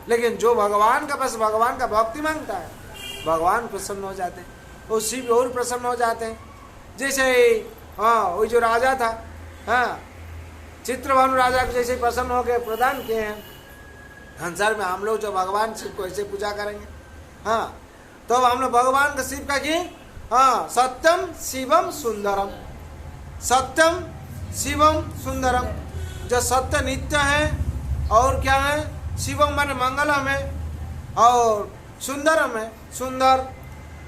लेकिन जो भगवान का बस भगवान का भक्ति मांगता है, भगवान प्रसन्न हो जाते हैं और शिव और प्रसन्न हो जाते हैं। जैसे हाँ, वो जो राजा था, हाँ, चित्रभानु राजा को जैसे प्रसन्न होकर प्रदान किए हैं, संसार में हम लोग जो भगवान शिव को ऐसे पूजा करेंगे, हाँ, तो हम लोग भगवान का शिव का की, हाँ, सत्यम शिवम सुंदरम, सत्यम शिवम सुंदरम, जो सत्य नित्य है और क्या है, शिवम माने मंगलम है और सुंदरम है, सुंदर।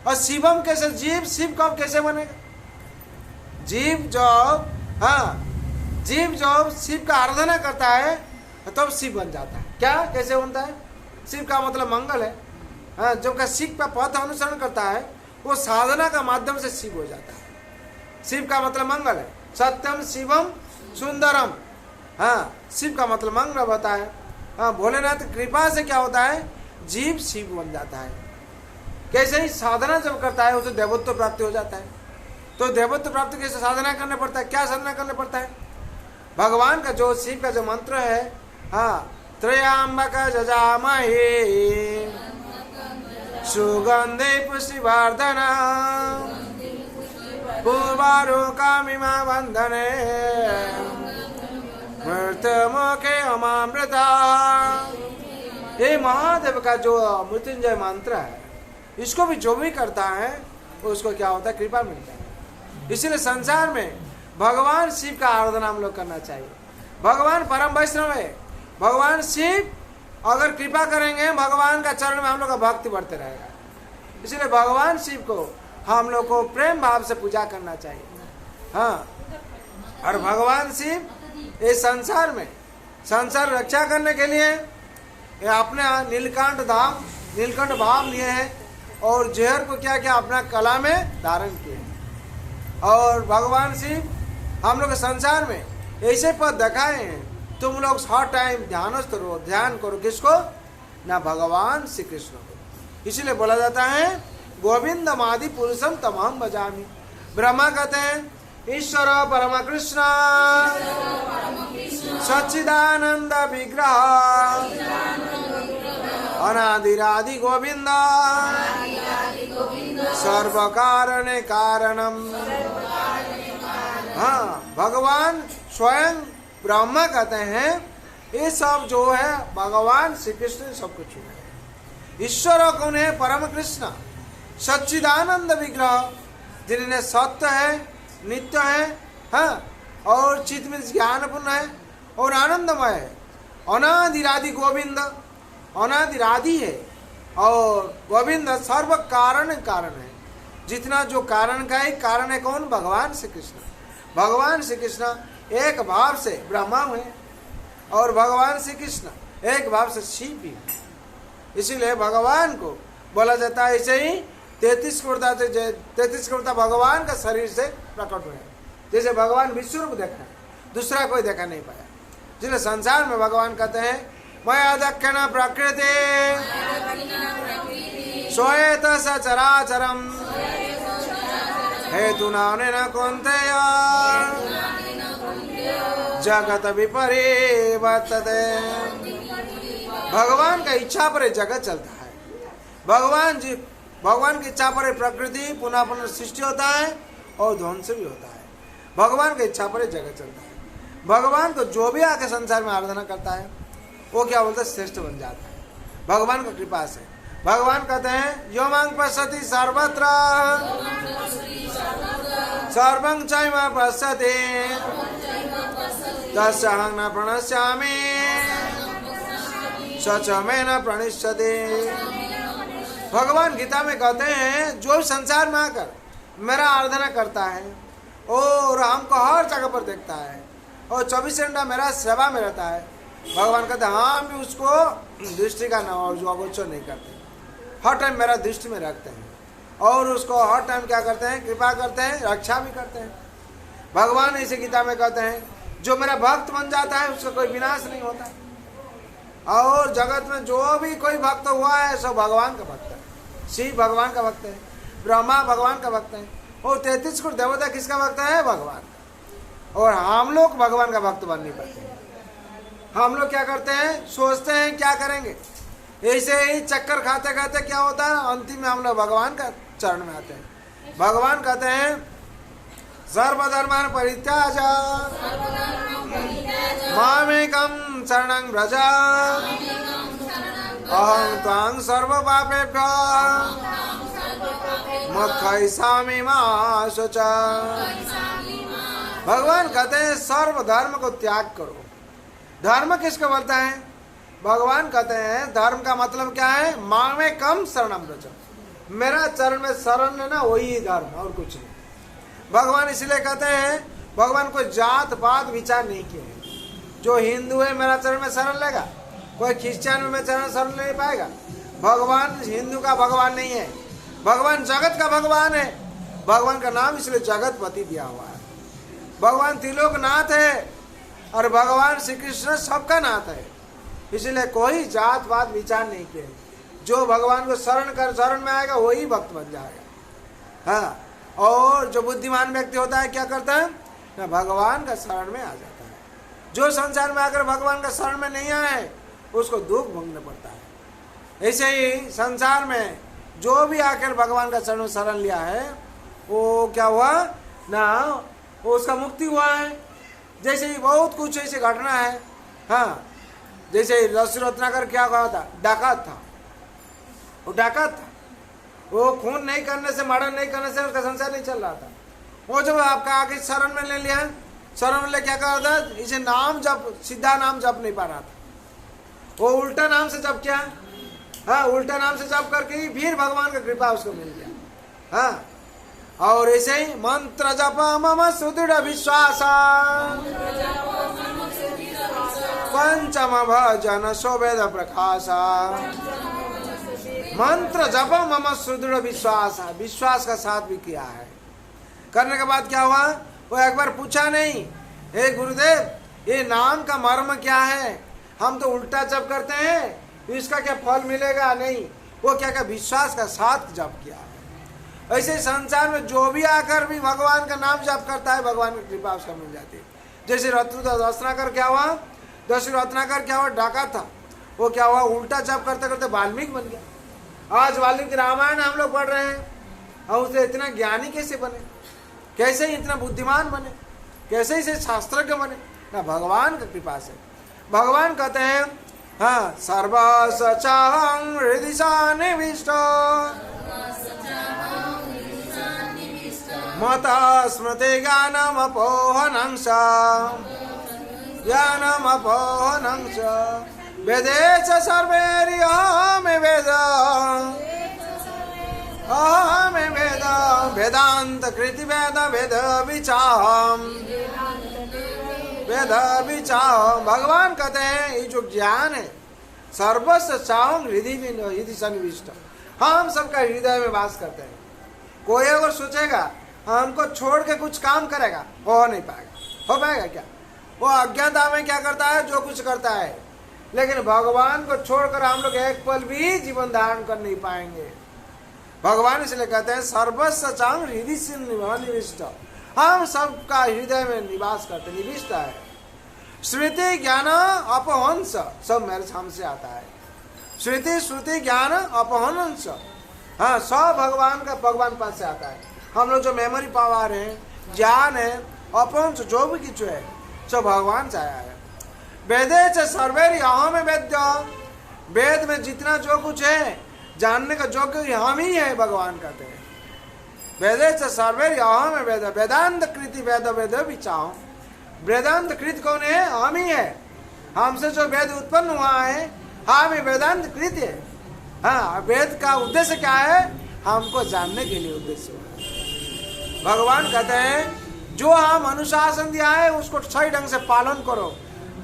और शिवम कैसे? जीव शिव कब कैसे बनेगा? जीव जब, हाँ, जीव जब शिव का आराधना करता है तब शिव बन जाता है। क्या? कैसे बनता है? शिव का मतलब मंगल है, हाँ, जब का शिव का पथ अनुसरण करता है वो साधना का माध्यम से शिव हो जाता है। शिव का मतलब मंगल है, सत्यम शिवम सुंदरम, हाँ, शिव का मतलब मंगल होता है। हाँ, भोलेनाथ की कृपा से क्या होता है? जीव शिव बन जाता है। कैसे ही साधना जब करता है उसे देवत्व प्राप्ति हो जाता है। तो देवत्व प्राप्ति कैसे साधना करना पड़ता है? क्या साधना करना पड़ता है? भगवान का जो शिव का जो मंत्र है, हाँ, त्रयंबक जजामहे सुगंधे पुष्टिवर्धन पूर्वारोकामिमा वंदने मृत्युमुखे अमामृता। ये महादेव का जो मृत्युंजय मंत्र है, इसको भी जो भी करता है उसको क्या होता है? कृपा मिलता है। इसीलिए संसार में भगवान शिव का आराधना हम लोग करना चाहिए। भगवान परम वैष्णव है, भगवान शिव अगर कृपा करेंगे भगवान का चरण में हम लोग का भक्ति बढ़ते रहेगा। इसलिए भगवान शिव को हम लोग को प्रेम भाव से पूजा करना चाहिए। हाँ, और भगवान शिव इस संसार में संसार रक्षा करने के लिए ये अपने नीलकंठ धाम, नीलकंठ भाव लिए हैं और जहर को क्या क्या अपना कला में धारण किए। और भगवान शिव हम लोग संसार में ऐसे पद दिखाए हैं, तुम लोग हर टाइम ध्यानस्थ रहो, ध्यान करो किसको? ना भगवान श्री कृष्ण को। इसीलिए बोला जाता है गोविंद मादि पुरुषम तमाम बजामी। ब्रह्मा कहते हैं ईश्वर परम कृष्ण सच्चिदानंद विग्रह अनादिरादि गोविंद सर्व कारण कारणम। हाँ, भगवान स्वयं ब्रह्मा कहते हैं ये सब जो है भगवान श्री कृष्ण ने सब कुछ है। ईश्वर कौन है? परम कृष्ण सच्चिदानंद विग्रह, जिन्हें सत्य है, नित्य है, हाँ, और चित्त में ज्ञानपूर्ण है और आनंदमय है। अनादिरादि गोविंद, अनादिरादि है और गोविंद सर्व कारण कारण है। जितना जो कारण का एक कारण है कौन? भगवान श्री कृष्ण। भगवान श्री कृष्ण एक भाव से ब्रह्मा हुए और भगवान श्री कृष्ण एक भाव से शिव भी। इसीलिए भगवान को बोला जाता है ऐसे ही 33 करोड़ भगवान का शरीर से प्रकट हुए। जैसे भगवान विष्णु रूप देखा, दूसरा कोई देखा नहीं पाया। जिसने संसार में भगवान कहते हैं मया दक्षिण प्रकृति श्वेत सचराचरम हेतु नाने न कौन्तेय जगत विपरिवर्तते। भगवान का इच्छा पर जगत चलता है। भगवान की इच्छा पर प्रकृति पुनः पुनः सृष्टि होता है और ध्वंस भी होता है। भगवान की इच्छा पर जगत चलता है। भगवान को जो भी आके संसार में आराधना करता है वो क्या बोलता है? श्रेष्ठ बन जाता है भगवान की कृपा से। भगवान कहते हैं यो मां पश्यति सर्वत्र सर्वं चैव पश्यति तस्याहं न प्रणश्यामि सच में न प्रणिष्यते। भगवान गीता में कहते हैं जो संसार में आकर मेरा आराधना करता है और हमको हर जगह पर देखता है और 24 घंटा मेरा सेवा में रहता है, भगवान कहते हैं हम भी उसको दृष्टि का और जो अगोचर नहीं करते, हर टाइम मेरा दृष्टि में रखते हैं और उसको हर टाइम क्या करते हैं, कृपा करते हैं, रक्षा भी करते हैं। भगवान इसे गीता में कहते हैं जो मेरा भक्त बन जाता है उसका कोई विनाश नहीं होता। और जगत में जो भी कोई भक्त हुआ है सब भगवान का भक्त है। शिव भगवान का भक्त है, ब्रह्मा भगवान का भक्त है और 33 करोड़ देवता किसका भक्त है, भगवान। और हम लोग भगवान का भक्त बन नहीं पाते। हम लोग क्या करते हैं, सोचते हैं क्या करेंगे, ऐसे ही चक्कर खाते खाते क्या होता है, अंतिम में हम लोग भगवान का चरण में आते हैं। भगवान कहते हैं सर्वधर्मान् परित्याज मामेकं शरणं व्रज अहं त्वां सर्वपापेभ्यो मोक्षयिष्यामि मा शुचा। भगवान कहते हैं सर्व धर्म को त्याग करो। धर्म किसको बोलता है, भगवान कहते हैं धर्म का मतलब क्या है, मामेकं शरणं व्रज, मेरा चरण में शरण लेना वही धर्म और कुछ नहीं। भगवान इसलिए कहते हैं भगवान कोई जात पात विचार नहीं किए हैं। जो हिंदू है मेरा चरण में शरण लेगा, कोई क्रिश्चियन में चरण शरण ले पाएगा। भगवान हिंदू का भगवान नहीं है, भगवान जगत का भगवान है। भगवान का नाम इसलिए जगतपति दिया हुआ है। भगवान त्रिलोकनाथ है और भगवान श्री कृष्ण सबका नाथ है। इसलिए कोई जात पात विचार नहीं किए। जो भगवान को शरण में आएगा वही भक्त बन जाएगा। हाँ, और जो बुद्धिमान व्यक्ति होता है क्या करता है ना, भगवान का शरण में आ जाता है। जो संसार में आकर भगवान का शरण में नहीं आए उसको दुख भोगना पड़ता है। ऐसे ही संसार में जो भी आकर भगवान का शरण लिया है वो क्या हुआ ना, वो उसका मुक्ति हुआ है। जैसे ही बहुत कुछ ऐसी घटना है। हाँ, जैसे रस्सी रत्नाकर क्या कहा था, डाकत था, वो डाकत था, वो खून नहीं करने से, मर्डर नहीं करने से उसका संसार नहीं चल रहा था। वो जब आपका आगे शरण में ले लिया, शरण में ले क्या कर रहा था, इसे नाम जप, सीधा नाम जप नहीं पा रहा था, वो उल्टा नाम से जप किया। हाँ, उल्टा नाम से जप करके ही फिर भगवान का कृपा उसको मिल गया। हाँ, और ऐसे ही मंत्र जप मम सुदृढ़ विश्वास पंचम भजन शोभेद प्रकाश। मंत्र जप मम सुदृढ़ विश्वास, विश्वास का साथ भी किया है। करने के बाद क्या हुआ, वो एक बार पूछा नहीं, हे गुरुदेव ये नाम का मर्म क्या है, हम तो उल्टा जप करते हैं, इसका क्या फल मिलेगा, नहीं, वो क्या विश्वास का साथ जप किया है। ऐसे संसार में जो भी आकर भी भगवान का नाम जप करता है भगवान की कृपा उसका मिल जाती है। जैसे रत्नाकर क्या हुआ, दशरथ रत्नाकर क्या हुआ, डाका था, वो क्या हुआ, उल्टा जप करते करते वाल्मीकि बन गया। आज वाल्मीकि रामायण हम लोग पढ़ रहे हैं, और उसे इतना ज्ञानी कैसे बने, कैसे इतना बुद्धिमान बने, कैसे इसे शास्त्रज्ञ बने, ना भगवान की कृपा से। भगवान कहते हैं हाँ, सर्वसचाहं हृदि सन्निविष्ट मता स्मृति ज्ञानमपोहनं वेदे च सर्वैर्यहमें वेद वेदांत कृति वेद विचाहम। भगवान कहते हैं ये जो ज्ञान है सर्वस्व चाहं हृदय सन्निविष्ट, हम सबका हृदय में वास करते हैं। कोई अगर सोचेगा हमको छोड़ के कुछ काम करेगा, हो नहीं पाएगा। हो पाएगा क्या, वो अज्ञानता में क्या करता है, जो कुछ करता है। लेकिन भगवान को छोड़कर हम लोग एक पल भी जीवन धारण कर नहीं पाएंगे। भगवान इसलिए कहते हैं सर्वस्व चाहं हृदय सन्निविष्ट, हम सबका हृदय में निवास करते, निविष्ट है। श्रुति ज्ञान अपहंस सब मेरे हमसे आता है। श्रुति श्रुति ज्ञान अपहंस, हाँ, सब भगवान का भगवान पास से आता है। हम लोग जो मेमोरी पावर है, ज्ञान है, अपहंस जो भी कुछ है सब भगवान से आया है। वेदे च सर्वैर्यहमें वेद्य, वेद में जितना जो कुछ है जानने का योग्य हम ही है, भगवान कहते हैं। वेदे च सर्वैर्यहमें वेद वेदांत कृति वेद विचाहं। वेदांत कृत कौन है, हम ही है। हमसे जो वेद उत्पन्न हुआ है हाँ मैं वेदांत कृत है। हाँ, वेद का उद्देश्य क्या है? हमको जानने के लिए उद्देश्य है। भगवान कहते हैं जो हम अनुशासन दिया है उसको सही ढंग से पालन करो,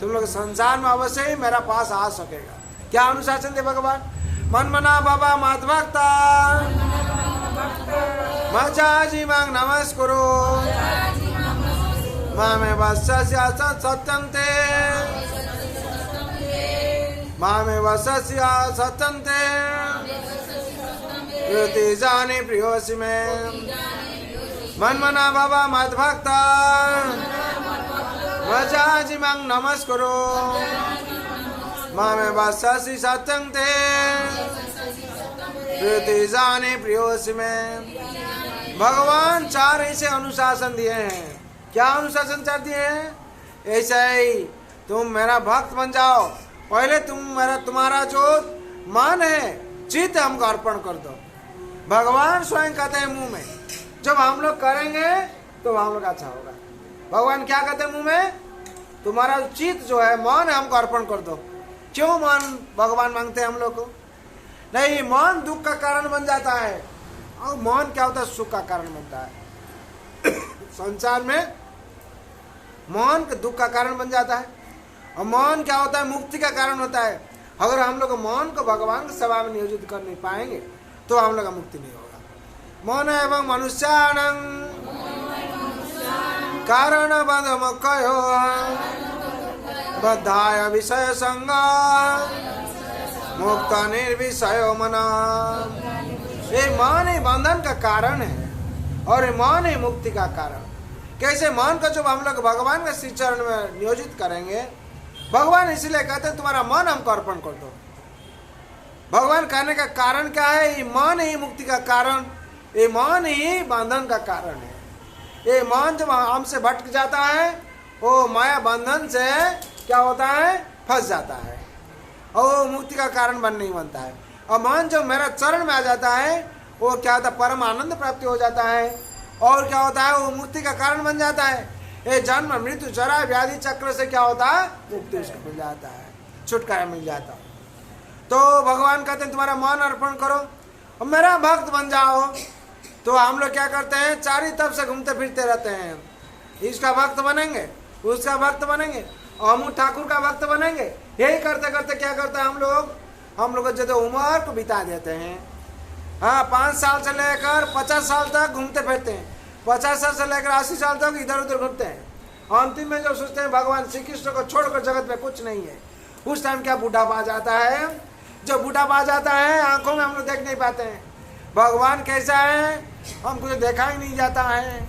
तुम लोग संसार में अवश्य ही मेरा पास आ सकेगा। क्या अनुशासन दे भगवान? मन मना बाबा मत भक्ता मचाजी मांग नमस्कुरु मामे वस्स्य सत्यन्ते मामे वस्स्य सत्यन्ते प्रीति जाने प्रियोसि में मन मना बाबा मत भक्ता मचाजी मांग नमस्कुरु मामे वस्स्य सत्यन्ते प्रीति जाने प्रियोसि में। भगवान चार ऐसे अनुशासन दिए हैं। क्या अनुशासन चार दिए हैं? ऐसा ही तुम मेरा भक्त बन जाओ। पहले तुम्हारा जो मन है, चित्त हमको अर्पण कर दो। भगवान स्वयं कहते हैं मुंह में, जब हम लोग करेंगे तो हम लोग अच्छा होगा। भगवान क्या कहते हैं मुंह में? तुम्हारा चित्त जो है, मन है, हमको अर्पण कर दो। क्यों मन भगवान मांगते हैं हम लोग को? नहीं, मन दुख का कारण बन जाता है और मन क्या होता है? सुख का कारण बनता है। संसार में मन के दुख का कारण बन जाता है और मन क्या होता है? मुक्ति का कारण होता है। अगर हम लोग मन को भगवान की सेवा में नियोजित कर नहीं पाएंगे तो हम लोग का मुक्ति नहीं होगा। मन एवं मनुष्याणं कारण बंध मुक्तो बद्धाय विषय संग मुक्त निर्विषयो मना। ये मन ही बंधन का कारण है और ये मन ही मुक्ति का कारण। कैसे? मन को जब हम लोग भगवान के श्री चरण में नियोजित करेंगे, भगवान इसलिए कहते हैं तुम्हारा मन हमको अर्पण कर दो। भगवान कहने का कारण क्या है? ये मन ही मुक्ति का कारण, ये मन ही बंधन का कारण है। ये मन जब हमसे भटक जाता है, वो माया बंधन से क्या होता है? फंस जाता है और वो मुक्ति का कारण नहीं बनता है। और मन जब मेरा चरण में आ जाता है, वो क्या होता है? परम आनंद प्राप्ति हो जाता है और क्या होता है? वो मुक्ति का कारण बन जाता है। ये जन्म मृत्यु जरा व्याधि चक्र से क्या होता है? मुक्ति उसको मिल जाता है, छुटकारा मिल जाता है। तो भगवान कहते हैं तुम्हारा मन अर्पण करो और मेरा भक्त बन जाओ। तो हम लोग क्या करते हैं? चारों तरफ से घूमते फिरते रहते हैं। इसका भक्त बनेंगे, उसका भक्त बनेंगे, अमू ठाकुर का भक्त बनेंगे। यही करते करते क्या करते हैं हम लोग जो उम्र को बिता देते हैं। हाँ, 5 साल से लेकर 50 साल तक घूमते फिरते हैं, 50 साल से लेकर 80 साल तक इधर उधर घूमते हैं। अंतिम में जो सोचते हैं भगवान श्री कृष्ण को छोड़कर जगत में कुछ नहीं है, उस टाइम क्या बुढ़ापा आ जाता है। जब बुढ़ापा आ जाता है, आंखों में हम लोग देख नहीं पाते हैं भगवान कैसा है, हमको तो देखा ही नहीं जाता है।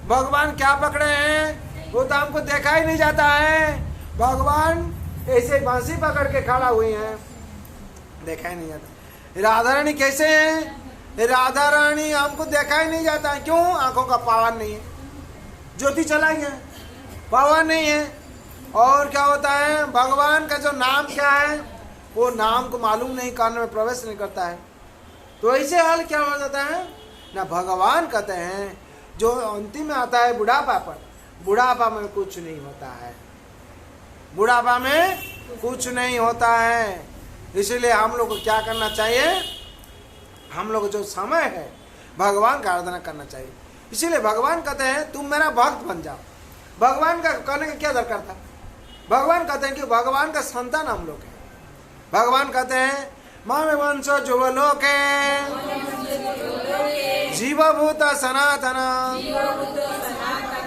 भगवान क्या पकड़े हैं वो तो हमको देखा ही नहीं जाता है। भगवान ऐसे बांसी पकड़ के खड़ा हुए हैं, देखा ही नहीं जाता। राधा रानी कैसे हैं? राधा रानी हमको देखा ही नहीं जाता है। क्यों? आंखों का पावर नहीं है, ज्योति चला गया, पावर नहीं है। और क्या होता है? भगवान का जो नाम क्या है, वो नाम को मालूम नहीं, कान में प्रवेश नहीं करता है। तो ऐसे हाल क्या हो जाता है ना। भगवान कहते हैं जो अंतिम में आता है बुढ़ापा पर, बुढ़ापा में कुछ नहीं होता है, बुढ़ापा में कुछ नहीं होता है। इसलिए हम लोग को क्या करना चाहिए? हम लोग जो समय है भगवान का आराधना करना चाहिए। इसीलिए भगवान कहते हैं तुम मेरा भक्त बन जाओ। भगवान का कहने का क्या दरकार था? भगवान कहते हैं कि भगवान का संतान हम लोग हैं। भगवान कहते हैं मामे वंशो जुवलोके जीवभूत सनातन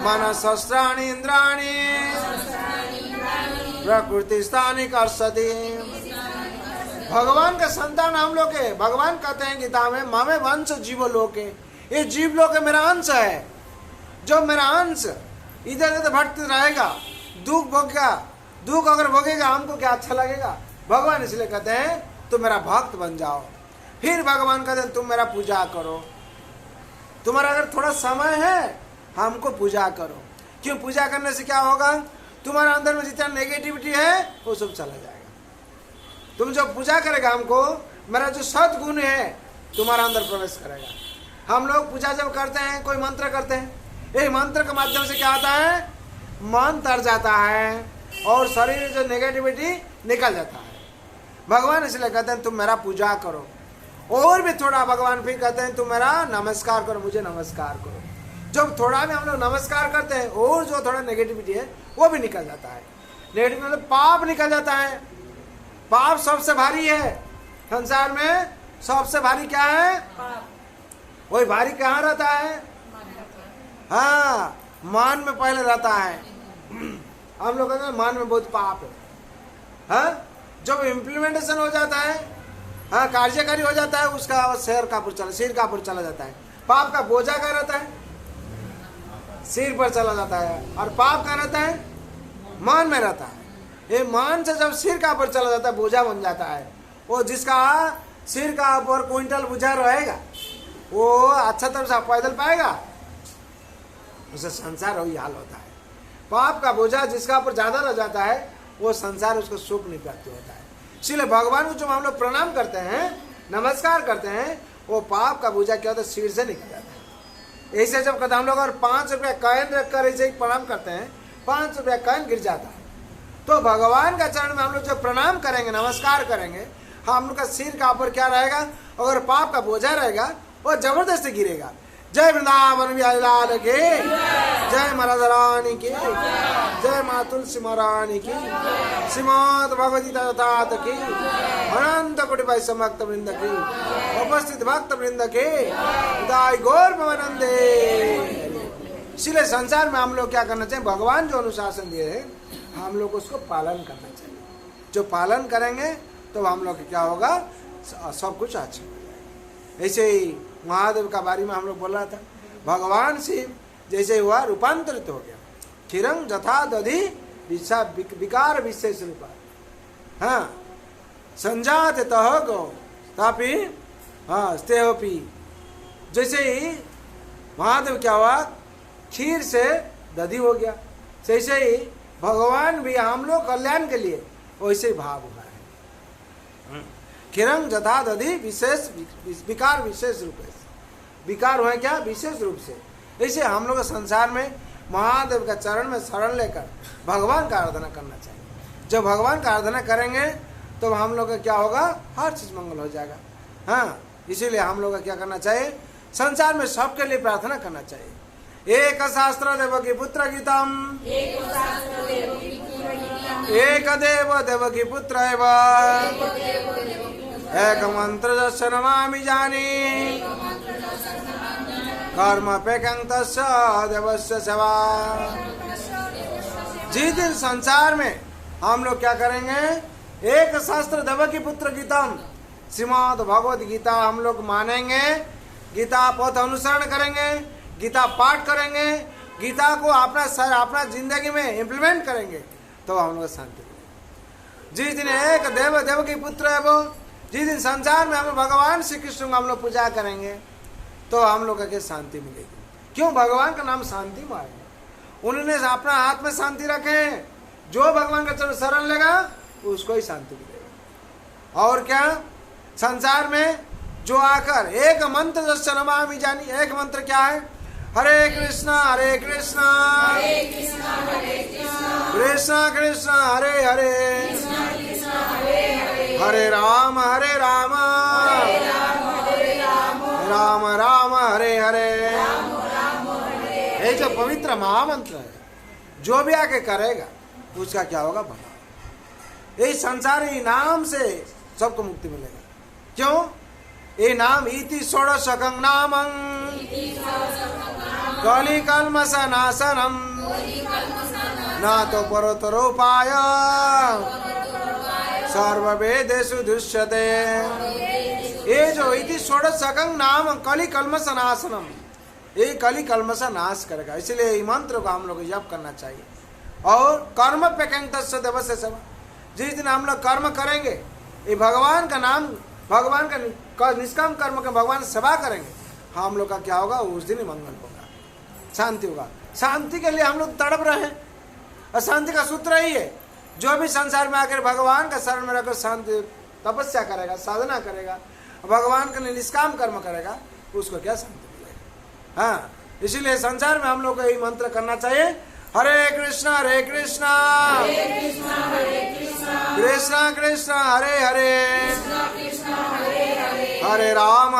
मन शस्त्राणि इंद्राणि प्रकृति स्थानी कर्षति। भगवान का संतान हम लोग है। भगवान कहते हैं गीता में मामे वंश जीवलोके, ये जीव लोग मेरा अंश है। जो मेरा अंश इधर उधर भटकते रहेगा, दुख भोगेगा, दुख अगर भोगेगा हमको क्या अच्छा लगेगा? भगवान इसलिए कहते हैं तुम मेरा भक्त बन जाओ। फिर भगवान कहते हैं तुम मेरा पूजा करो। तुम्हारा अगर थोड़ा समय है हमको पूजा करो। क्यों? पूजा करने से क्या होगा? तुम्हारा अंदर में जितना नेगेटिविटी है वो सब चला जाएगा। तुम जब पूजा करेगा हमको, मेरा जो सद्गुण है तुम्हारा अंदर प्रवेश करेगा। हम लोग पूजा जब करते हैं, कोई मंत्र करते हैं, ये मंत्र के माध्यम से क्या होता है? मन तर जाता है और शरीर में जो नेगेटिविटी निकल जाता है। भगवान इसलिए कहते हैं तुम मेरा पूजा करो। और भी थोड़ा भगवान फिर कहते हैं तुम मेरा नमस्कार करो, मुझे नमस्कार करो। जब थोड़ा भी हम लोग नमस्कार करते हैं और जो थोड़ा नेगेटिविटी है वो भी निकल जाता है। नेगेटिव मतलब पाप निकल जाता है। पाप सबसे भारी है संसार में, सबसे भारी क्या है? वही भारी कहाँ रहता है? हाँ, मान में पहले रहता है। हम लोग कहते हैं मान में बहुत पाप है। हाँ, जब इम्प्लीमेंटेशन हो जाता है, हाँ, कार्यकारी हो जाता है, उसका सिर का ऊपर चला जाता है। पाप का बोझा क्या रहता है? सिर पर चला जाता है। और पाप का रहता है? मान में रहता है। ये मान से जब सिर का ऊपर चला जाता है, बोझा बन जाता है। वो जिसका सिर का ऊपर क्विंटल बोझा रहेगा वो अच्छा तरह से पैदल पाएगा? उसे संसार वही हाल होता है। पाप का बोझा जिसका ऊपर ज्यादा रह जाता है वो संसार उसको सुख नहीं प्राप्त होता है। इसलिए भगवान को जब हम लोग प्रणाम करते हैं, नमस्कार करते हैं, वो पाप का बोझा क्या होता है? सिर से निकल जाता है। ऐसे जब कहते हम लोग अगर 5 रुपया कॉइन रखकर ऐसे प्रणाम करते हैं, 5 रुपया कॉइन गिर जाता है, तो भगवान का चरण में हम लोग जब प्रणाम करेंगे, नमस्कार करेंगे, हम लोग का सिर का ऊपर क्या रहेगा? अगर पाप का बोझा रहेगा वो जबरदस्ती गिरेगा। जय वृंदावन बिहारी लाल की, जय महाराज रानी की, जय माँ तुलसी महारानी की, श्रीमद् भगवती तात की, अनंत कोटि वैष्णव भक्त वृंद की, उपस्थित भक्त वृंद की, दाई गौर भवनंदे। इसलिए संसार में हम लोग क्या करना चाहिए? भगवान जो अनुशासन दिए है हम लोग उसको पालन करना चाहिए। जो पालन करेंगे तो हम लोग क्या होगा? सब कुछ अच्छा हो जाएगा। ऐसे ही महादेव का बारे में हम लोग बोल रहा था, भगवान शिव जैसे हुआ रूपांतरित हो गया। क्षीरं जथा दधि विकार विशेष रूपा, हाँ, संजात तह गो तापी, हाँ, स्तेहोपी। जैसे ही महादेव क्या हुआ? क्षीर से दधि हो गया। जैसे ही भगवान भी हम लोग कल्याण के लिए वैसे भाव हुआ है। क्षीरं जथा दधि विशेष विकार विशेष रूप से, विकार हुआ क्या? विशेष रूप से। ऐसे हम लोग संसार में महादेव का चरण में शरण लेकर भगवान का आराधना करना चाहिए। जब भगवान का आराधना करेंगे तो हम लोग का क्या होगा? हर चीज मंगल हो जाएगा। हाँ, इसीलिए हम लोग का क्या करना चाहिए? संसार में सबके लिए प्रार्थना करना चाहिए। एक शास्त्र देवकी पुत्र गीतम, एक देव देवकी पुत्र एव, एक मंत्र जस्य नमामि जानी, कर्म पेकं तस्य देवस्य सेवा। जिस दिन संसार में हम लोग क्या करेंगे? एक शास्त्र देवकी पुत्र गीतम, श्रीमद् भगवद गीता हम लोग मानेंगे, गीता पथ अनुसरण करेंगे, गीता पाठ करेंगे, गीता को अपना जिंदगी में इम्प्लीमेंट करेंगे तो हम लोग शांति मिलेगी। जिस दिन एक देव की पुत्र है वो, जिस दिन संसार में हम भगवान श्री कृष्ण को हम लोग पूजा करेंगे तो हम लोग के शांति मिलेगी। क्यों? भगवान का नाम शांति मार्ग है। उन्होंने अपना हाथ में शांति रखे। जो भगवान का चरण शरण लेगा उसको ही शांति मिलेगा। और क्या? संसार में जो आकर एक मंत्र जस्य नमामि जानी, एक मंत्र क्या है? हरे कृष्णा कृष्णा कृष्णा हरे हरे, हरे राम राम राम हरे हरे। ये जो पवित्र महामंत्र है, जो भी आके करेगा उसका क्या होगा? भला। यही संसारी नाम से सबको मुक्ति मिलेगा। क्यों? ये नाम इति षोडशकं नामं कलि कल्मष नाशनम न तो परतरोपाय सर्ववेदेषु दृश्यते। ये जो इति षोडशकं नाम कलि कल्मष नाशनम, ये कलि कल्मष नाश करेगा। इसलिए ये मंत्र को हम लोग जप करना चाहिए। और कर्म पेकं तस्य देवस्य सेवा, जिस दिन हम लोग कर्म करेंगे, ये भगवान का नाम, भगवान का निष्काम कर्म का भगवान सेवा करेंगे, हम लोग का क्या होगा? उस दिन ही मंगल होगा, शांति होगा। शांति के लिए हम लोग तड़प रहे हैं और शांति का सूत्र ही है, जो भी संसार में आकर भगवान का शरण में रहकर शांति तपस्या करेगा, साधना करेगा, भगवान के लिए निष्काम कर्म करेगा, उसको क्या शांति मिलेगा। हाँ, इसीलिए संसार में हम लोग को यही मंत्र करना चाहिए, हरे कृष्णा कृष्ण कृष्ण हरे हरे हरे राम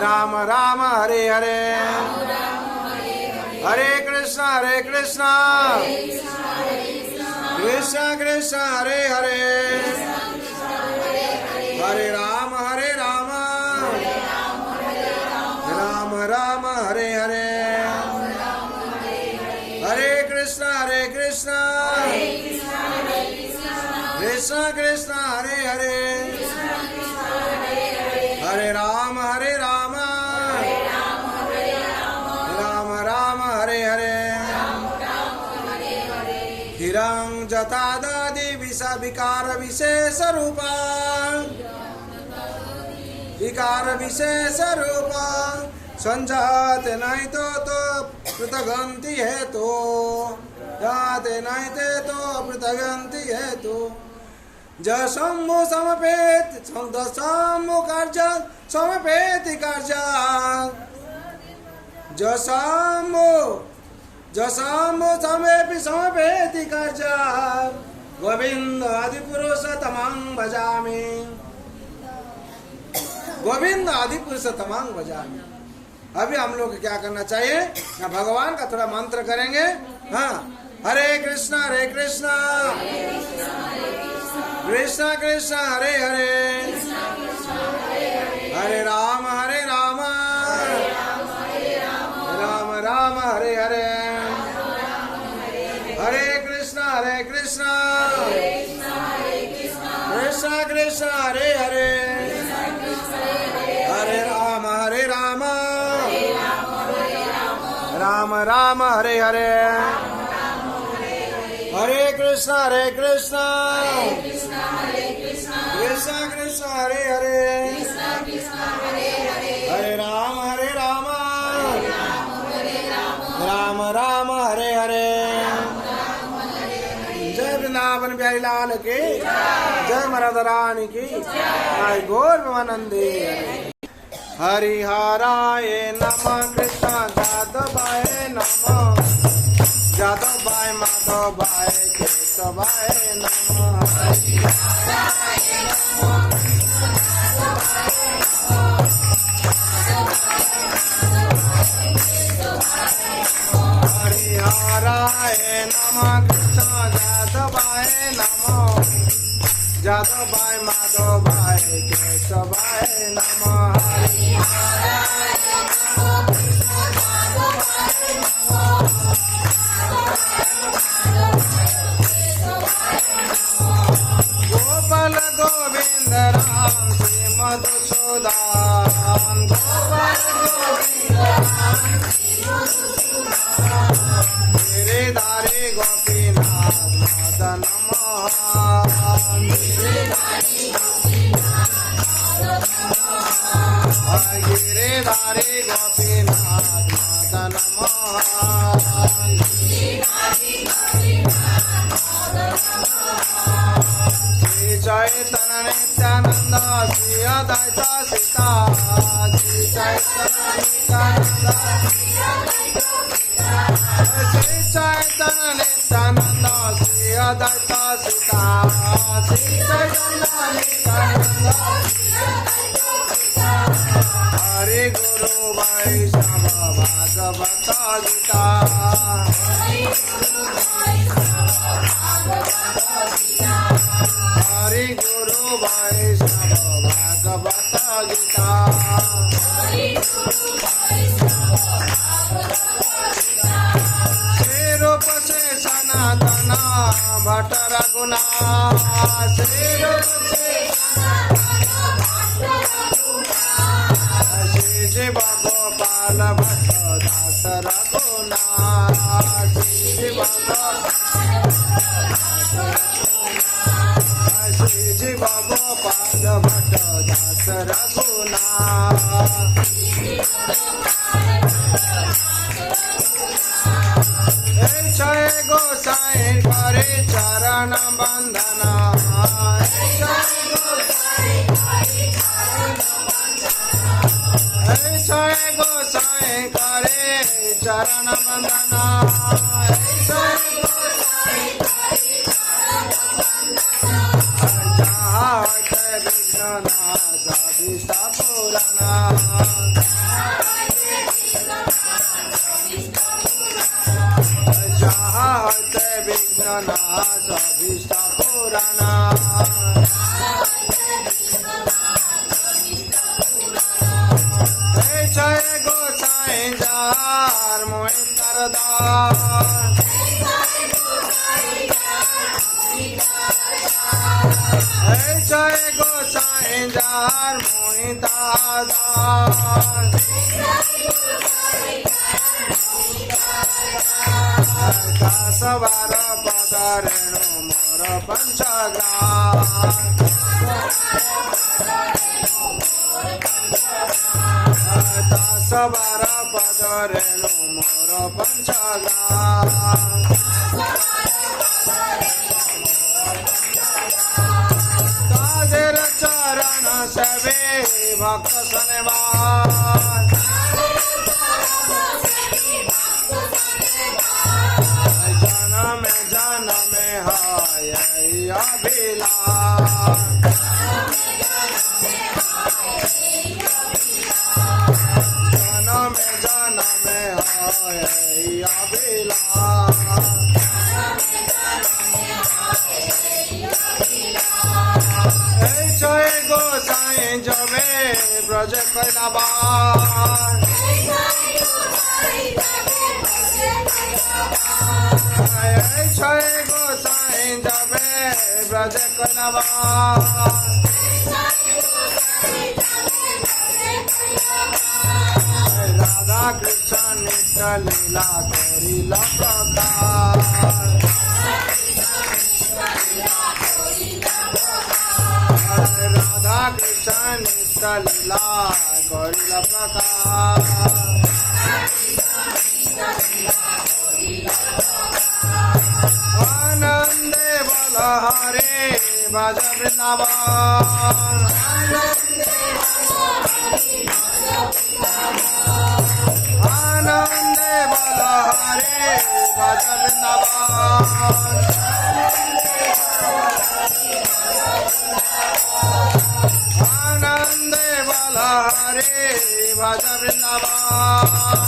राम राम हरे हरे हरे कृष्ण कृष्ण कृष्ण हरे हरे हरे राम राम राम हरे हरे हरे कृष्ण कृष्ण कृष्ण हरे हरे हरे राम राम राम हरे हरे धीरं जता दधि विकार विशेष रूपा विकार विशेष रूपा संजाते नहीं तो पृथगंति है तो जाते नहीं ते तो पृथगंति है तो जशम्भु समपेत दशम्भु कार्य समपेति कार्य जशम्भु समेपि समपेति कार्य गोविंद आदिपुरुषोत्तमं भजामि गोविंद आदिपुरुषोत्तमं भजामि। अभी हम लोग क्या करना चाहिए ना, भगवान का थोड़ा मंत्र करेंगे। हाँ, हरे कृष्णा कृष्ण कृष्ण हरे हरे हरे राम राम राम हरे हरे हरे कृष्ण कृष्ण कृष्ण हरे हरे हरे राम राम राम हरे हरे हरे कृष्ण कृष्ण कृष्ण हरे हरे हरे राम राम राम हरे हरे। जय वृंदावन बिहारी लाल की जय राधा रानी की जय गौर प्रेमानंदी। हरिहराय नमः कृष्ण जादवाय नमः जादवाय माधवाय केशवाय नमः हरिहराय नमः कृष्ण जादवाय नमः जादवाय माधवाय केशवाय नमः गोपाल गोविंद राम श्री मधुसूदन गोपाल गोविंद गिरिधारी गोपीनाथ मदन मोहन गिरिधारी गोपीनाथ मदन मोहन श्री चैतन्य नित्यानंद श्री अद्वैत सीता श्री चैतन्य नित्यानंद श्री चैतन्य नित्यानंद श्री अद्वैत सीता श्री चैतन्य नित्यानंद हरि गुरु वैष्णव भागवत गीता हरि गुरु वैष्णव भागवत गीता श्री रूप से सनातन भट्ट रघुनाथ श्री रूप से श्री शिव गोपाल भट्ट दास रघुनाथ श्री शिव गोपाल भट्ट दास रघुनाथ जय गोसाई करे चरण बंदना जय गोसाई करे चरण बंदना जहाँ होते विघ्न नाश अभीष्ट पुराना जय गोसाई जार मोहि करदार जय गोसाई जार मोहि दादार दस बार पद रेणु मोर पंचग्राम दस बार पद रेणु मोर पंचग्राम ताजेर चरण सेवे भक्त सनेवार जन्म जन्म हाय अभिलाष जन्म जन्म हाय अभिलाष जय गोसाई जबे ब्रज कैलाबार जय गोसाई जबे ब्रज कैलाबार राधा कृष्ण नित्य लीला करी लप्रकार राधा कृष्ण नित्य लीला करी लप्रकार आनंदे बलहारे भज वृंदावन आनंदे बलहारे भज वृंदावन आनंदे बलहारे भज वृंदावन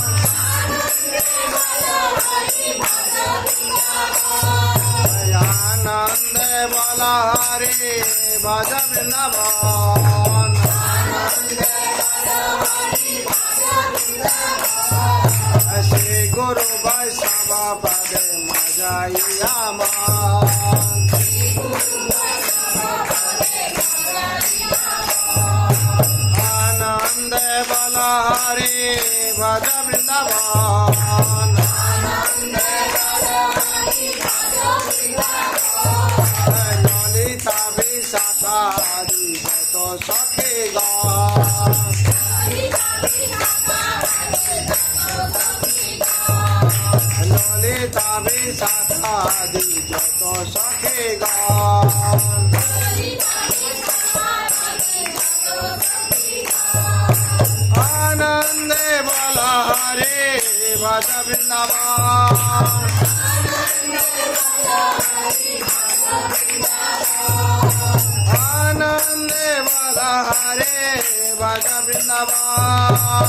आनंद बलहारी भज वृंदावन श्री गुरु वैष्णव पदे मजाइया मान आनंद बलहारी भज वृंदावन ललिता विशाखा आदि तो सखेगा ललिता विशाखा आदि तो सखेगा आनंद बलहारी भज वृंदावन आनंद बलहारी भज वृंदावन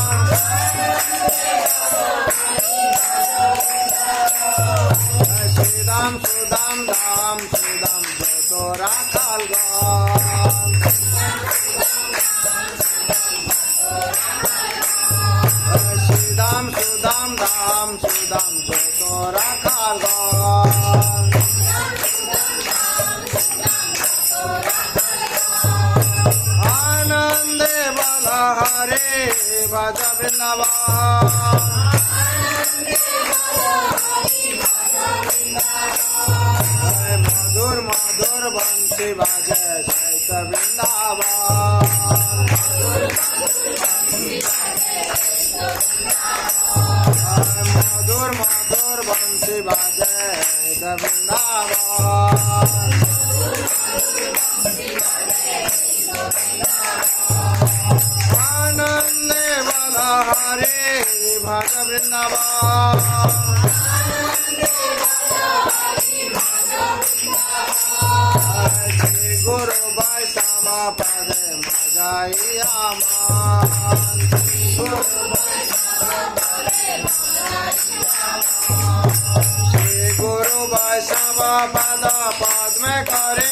श्रीदाम सुदाम धाम सुदाम जो तोरा कालगाम श्रीदाम सुदाम धाम सुदाम जो तोरा कालगाम आनंद बलहारी भज वृंदावन मधुर मधुर बंसी बाजे सहित वृंदावन मधुर मधुर बंसी बाजे सहित वृंदावन आनंद बलहारी भज वृंदावन गुरु वैष्णव पदे मजाइया मान श्री गुरु वैष्णव पद पद्म करे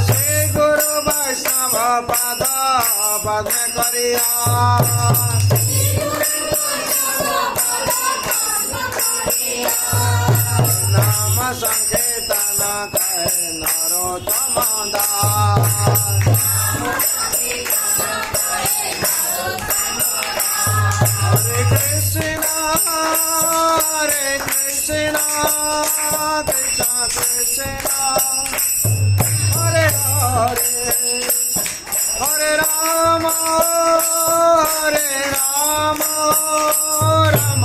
श्री गुरु वैष्णव पद पद्म करिया नाम संकीर्तन करे नरोत्तम दास हरे Krishna Krishna Krishna Hare Hare Hare Ram Ram Ram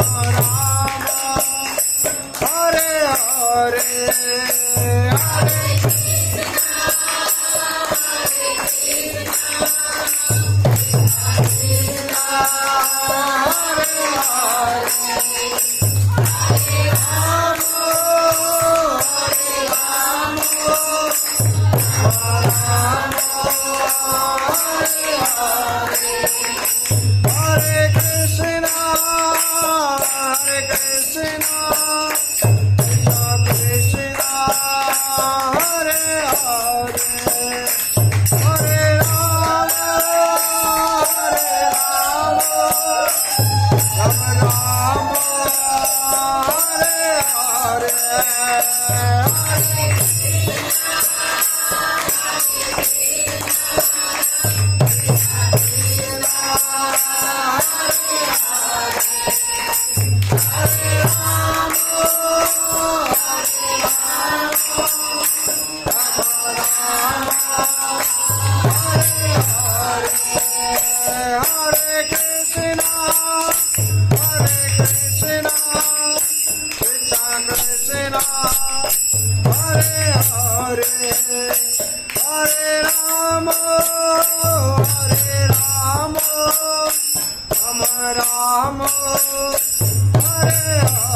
Hare Hare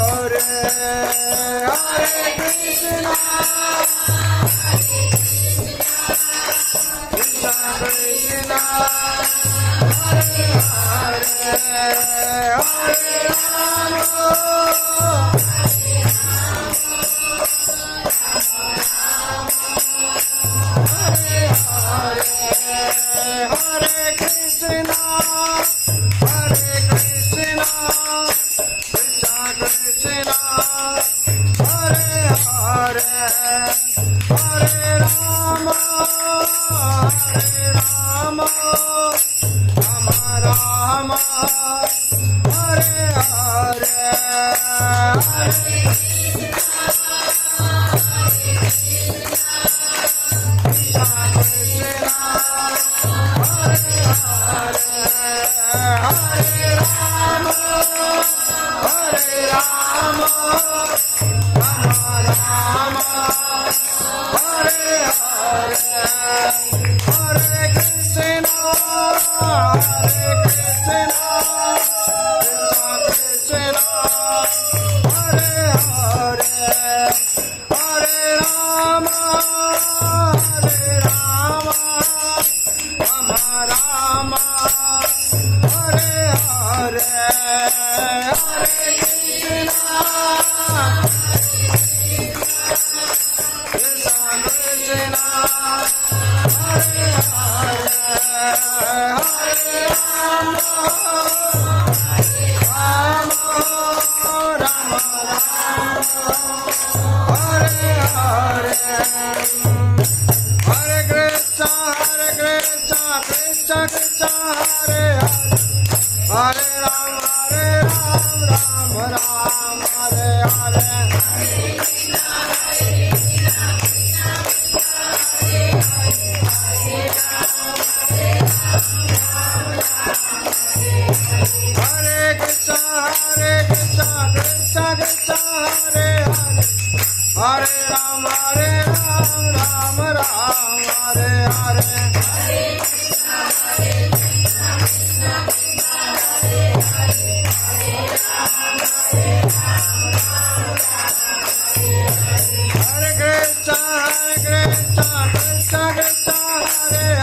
Hare Krishna Krishna Krishna Hare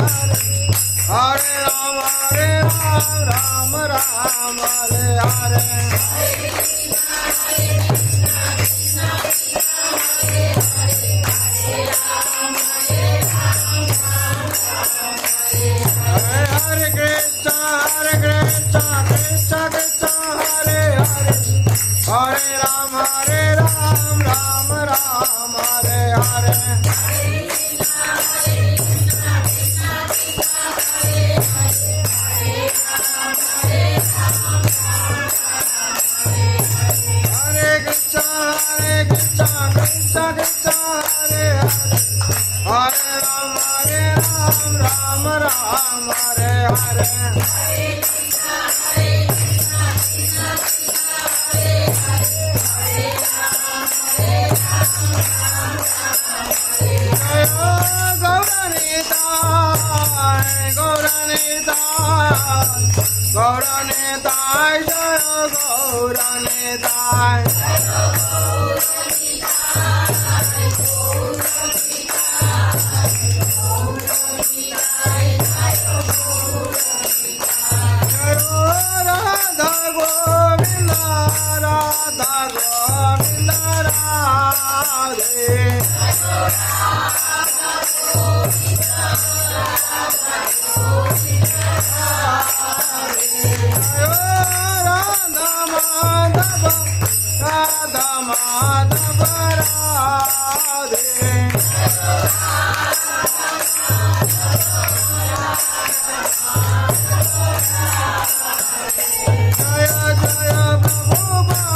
Hare Hare Rama Rama Rama Hare Hare Hare Krishna Krishna Krishna Hare Hare Hare Rama Rama Rama Hare Hare Hare Krishna Krishna Krishna Hare Hare Hare Rama Rama Rama Hare Hare Gauranitai Jaya Gauranitai Radha Govinda Radha Govinda Radhe Radha Madhava Radhe Jaya Jaya Prabhupada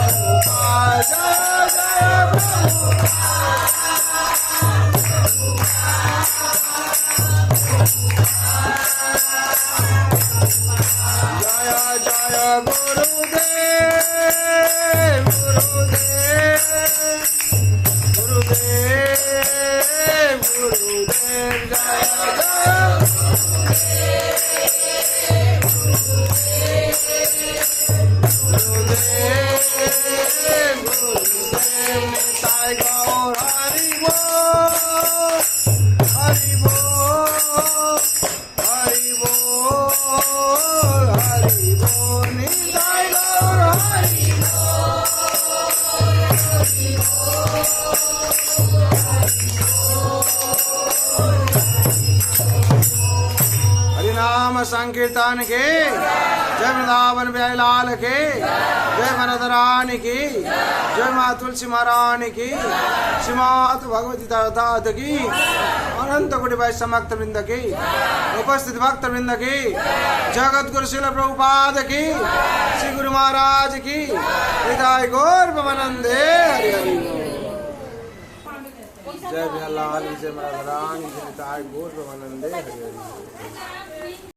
Prabhupada Jaya Jaya Jaya Jaya Gurudev Gurudev Gurudev Gurudev Jaya Jaya Gurudev Gurudev Nitai Gaur Hari Bol Hari Bol Hari Bol Hari Bol Nitai Gaur Hari हरिनाम संकीर्तन के जय वृंदावन बिहारी लाल के जय वरद रानी की जय माँ तुलसी महारानी की श्रीमात भगवती दाद की अनंत कोटि वैष्णव भक्त वृंद की उपस्थित भक्त वृंद की जगत गुरु शिल प्रभुपाद की श्री गुरु महाराज की हृदय गौर ब्रह्मानंदे हरि हरि जय बिहारी लाल जय वरद रानी जय हृदय गौर ब्रह्मानंदे हरि हरि